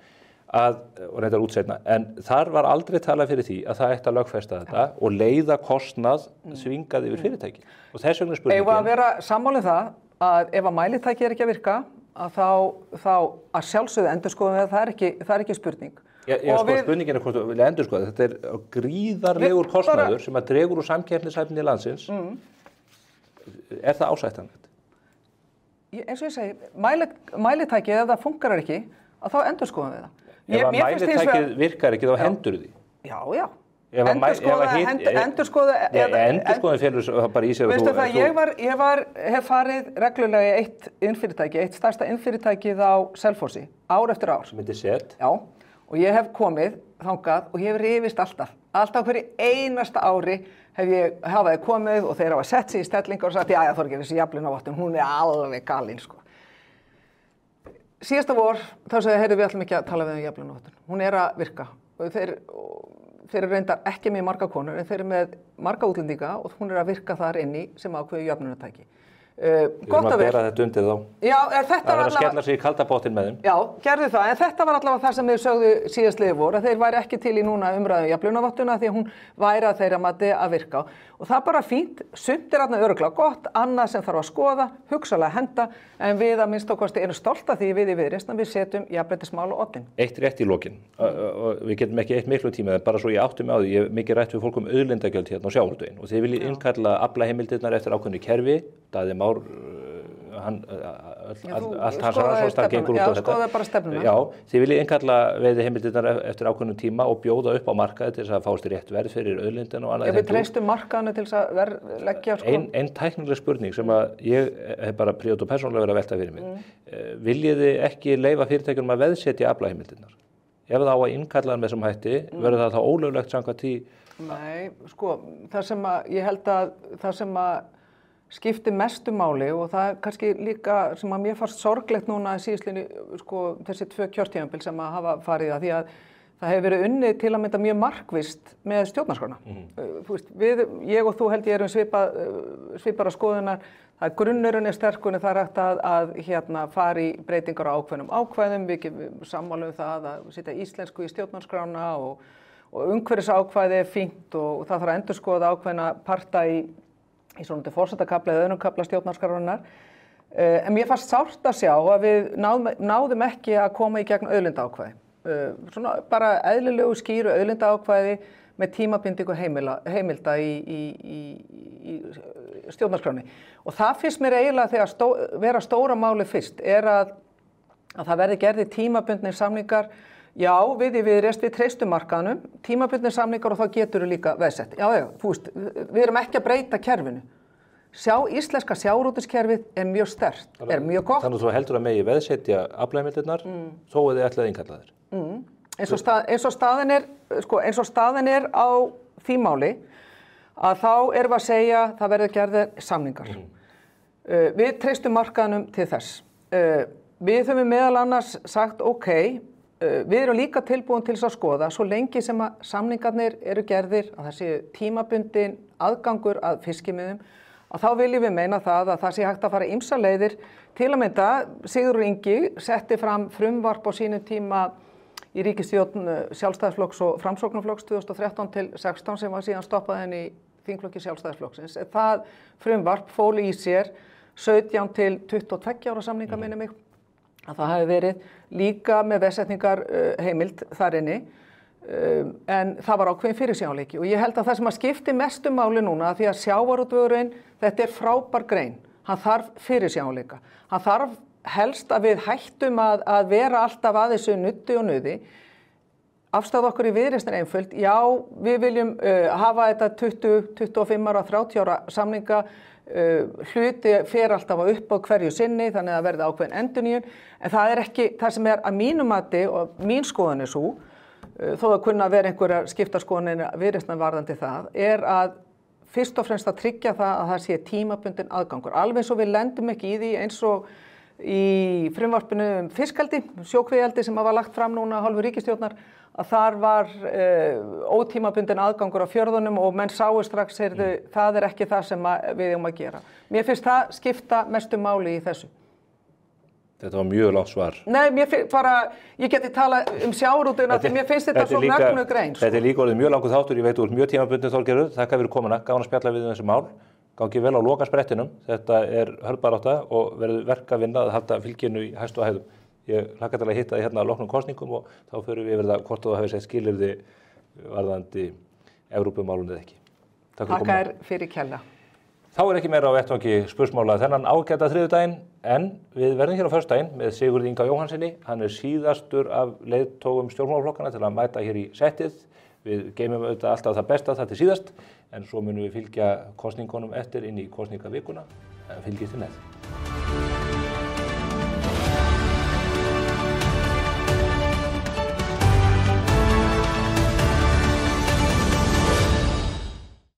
Og reyndar útsetna, en þar var aldrei talað fyrir því að það ætti að lögfesta þetta og leiða kostnað svingað yfir fyrirtæki. Og þess vegna spurningin... Eigum að vera sammálið það að ef að mælitæki ekki að virka, að þá að sjálfsögðu endurskoðum við það er ekki spurning. Spurningin er hvort við vilja endurskoða. Þetta er gríðarlegur kostnaður sem að dregur úr samkeppnishæfni landsins. Er það ásættanlegt? Eins og ég segi, mælitæki ef það funkar ekki, að þá endurskoðum við það. Ef að mælitækið virkar ekki, þá hendur því. Já. Endurskoðun felur bara í sér að veistu það, hef farið reglulega í eitt innfyrirtæki, eitt stærsta innfyrirtækið á Selfossi, ár eftir ár. Sem heitir SET. Já, og ég hef komið þangað og ég hef rifist alltaf hverju einasta ári hafa ég komið og þeir hafa sett sig í stellingar og sagt, já, Þorgeir, þessi jafnlaunavottun, hún er alveg galin, sko. Síðasta vor, þá sagði ég, heyrðu, við ætlum ekki að tala við jafnlaunavottun. Hún er að virka. Og þeir eru reyndar ekki með marga konur, en þeir eru með marga útlendinga og hún er að virka þar inni sem ákveðu jöfnunartæki. Við erum að bera þetta undir þá. Já, þetta var allavega... Það er að skella sig í kalda botinn með þeim. Já, gerðu það, en þetta var allavega það sem þeir sögðu síðastliðið vor, að þeir væri ekki til í núna umræðu jafnlaunavottuna því að hún væri að þeirra mati að virka. Og það er bara fínt, sumt er þarna örugglega gott, annað sem þarf að skoða, hugsanlega henda, en við að minnsta kosti erum stolt af því við í Viðreisn að við setjum jafnréttismál á oddinn. Eitt rétt í lokin, og við getum ekki eitt miklu tíma, bara svo ég áttum á því, ég hef mikið rætt við fólk auðlindagjöld hérna á sjávarútveginn og þið viljið innkalla aflaheimildirnar eftir ákveðnu kerfi, Daði Már, allt hans rannsóknar gengur út á þetta. Já, skoða bara stefnuna. Já, þið viljið innkalla veiðiheimildirnar eftir ákveðnum tíma og bjóða upp á markaði til þess að fást rétt verð fyrir auðlindina og annað. Við treystum markaðinu til þess að leggja, sko. Ein tæknileg spurning sem að ég hef bara prívat og persónulega verið að velta fyrir mig. Viljið þið ekki leyfa fyrirtækjunum að veðsetja aflaheimildirnar? Ef það á að innkalla með þessum hætti, verður það þá ólöglegt samkvæmt því? Nei, sko, ég held að það sem að skiptir mestu máli og það er kannski líka sem að mér fannst sorglegt núna síðastliðnu, sko, þessi 2 kjörtímabil sem að hafa farið að því að það hefur verið unnið til að mynda mjög markvisst með stjórnarskrána. Þú veist, ég og þú held ég erum svipara skoðunar, það er grunnurinn er sterkur en það er hægt að fara í breytingar á ákvæðum, við sammálum það að setja íslensku í stjórnarskrána og umhverfisákvæði er fínt og það þarf að endurskoða ákveðna parta í svona forsetakafla eða öðrum kafla stjórnarskrárinnar. En mér fannst sárt að sjá að við náðum ekki að koma í gegn auðlindaákvæði. Svona bara eðlilegu skýru auðlindaákvæði með tímabindingu heimilda í stjórnarskráni. Og það finnst mér eiginlega þegar vera stóra máli fyrst er að það verði gerði tímabundnir samningar. Já, við í Viðreisn, við treystum markaðnum, tímabundnir samningar og þá getur við líka veðsett. Já, þú veist, við erum ekki að breyta kerfinu. Íslenska sjávarútvegskerfið er mjög sterkt, er mjög gott. Þannig að þú heldur að megi veðsetja aflaheimildirnar, þó að þið ætlaði innkalla þér. Eins og staðin er á því máli, að þá erum við að segja það verður gerðir samningar. Við treystum markaðnum til þess. Við höfum meðal annars sagt, við erum líka tilbúin til þess að skoða svo lengi sem að samningarnir eru gerðir að það séu tímabundin aðgangur að fiskimiðum að þá viljum við meina það að það sé hægt að fara ýmsar leiðir til að mynda Sigurður Ingi setti fram frumvarp á sínum tíma í ríkisstjórn Sjálfstæðisflokks og Framsóknarflokks 2013 til 16 sem var síðan stoppað henni í þingflokki Sjálfstæðisflokksins. Það frumvarp fól í sér 17 til 22 ára samninga minni mig. Að það hafi verið líka með veðsetningar heimild þar inni en það var ákveðin fyrirsjáanleiki og ég held að það sem að skipti mestu máli núna því að sjávarútvegurinn, þetta er frábær grein, hann þarf fyrirsjáanleika, hann þarf helst að við hættum að vera alltaf að þessu nutti og nuði. Afstaða okkur í Viðreisn er einföld, já við viljum hafa þetta 20, 25 ára, 30 ára samninga, hluti fer alltaf upp á hverju sinni þannig að verði ákveðin endurnýjun en það er ekki það sem er að mínu mati og mín skoðun er svo þó að kunna vera einhverjar skiptarskoðanir Viðreisnar varðandi það er að fyrst og fremst að tryggja það að það sé tímabundin aðgangur alveg eins og við lendum ekki í því eins og í frumvarpinu fiskeldi, sjókvíaeldi sem var lagt fram núna af hálfu ríkisstjórnar að þar var ótímabundin aðgangur á fjörðunum og menn sáu strax, það er ekki það sem við eigum að gera. Mér finnst það skipta mestu máli í þessu. Þetta var mjög langt svar. Nei, ég geti talað sjávarútvegina því mér finnst þetta svo mögnuð grein. Þetta er líka orðið mjög langur þáttur, ég veit þú ert mjög tímabundin Þorgerður, þakka fyrir komuna, gaman að spjalla við þessi mál. Gangi vel á lokasprettinum, þetta er hörbarátta og verður verk að vinna að halda fylginu í hæstu hæðum. Ég hlakka til að hitta þið hérna á loknum kosningum og þá förum við yfir það hvort þú hafi sett skilyrði varðandi Evrópumálun eða ekki. Takk fyrir komuna. Þakka fyrir kjalla. Þá er ekki meira á vettvangi spursmála þennan ágæta þriðjudaginn en við verðum hér á föstudaginn með Sigurði Inga Jóhannsssyni. Hann er síðastur af leiðtogum stjórnmálaflokkana til að mæta hér í settið. Við geymum auðvitað alltaf það besta það til síðast, en svo munum við fylgja kosningunum eftir inn í kosningavikuna, en fylgist þið með.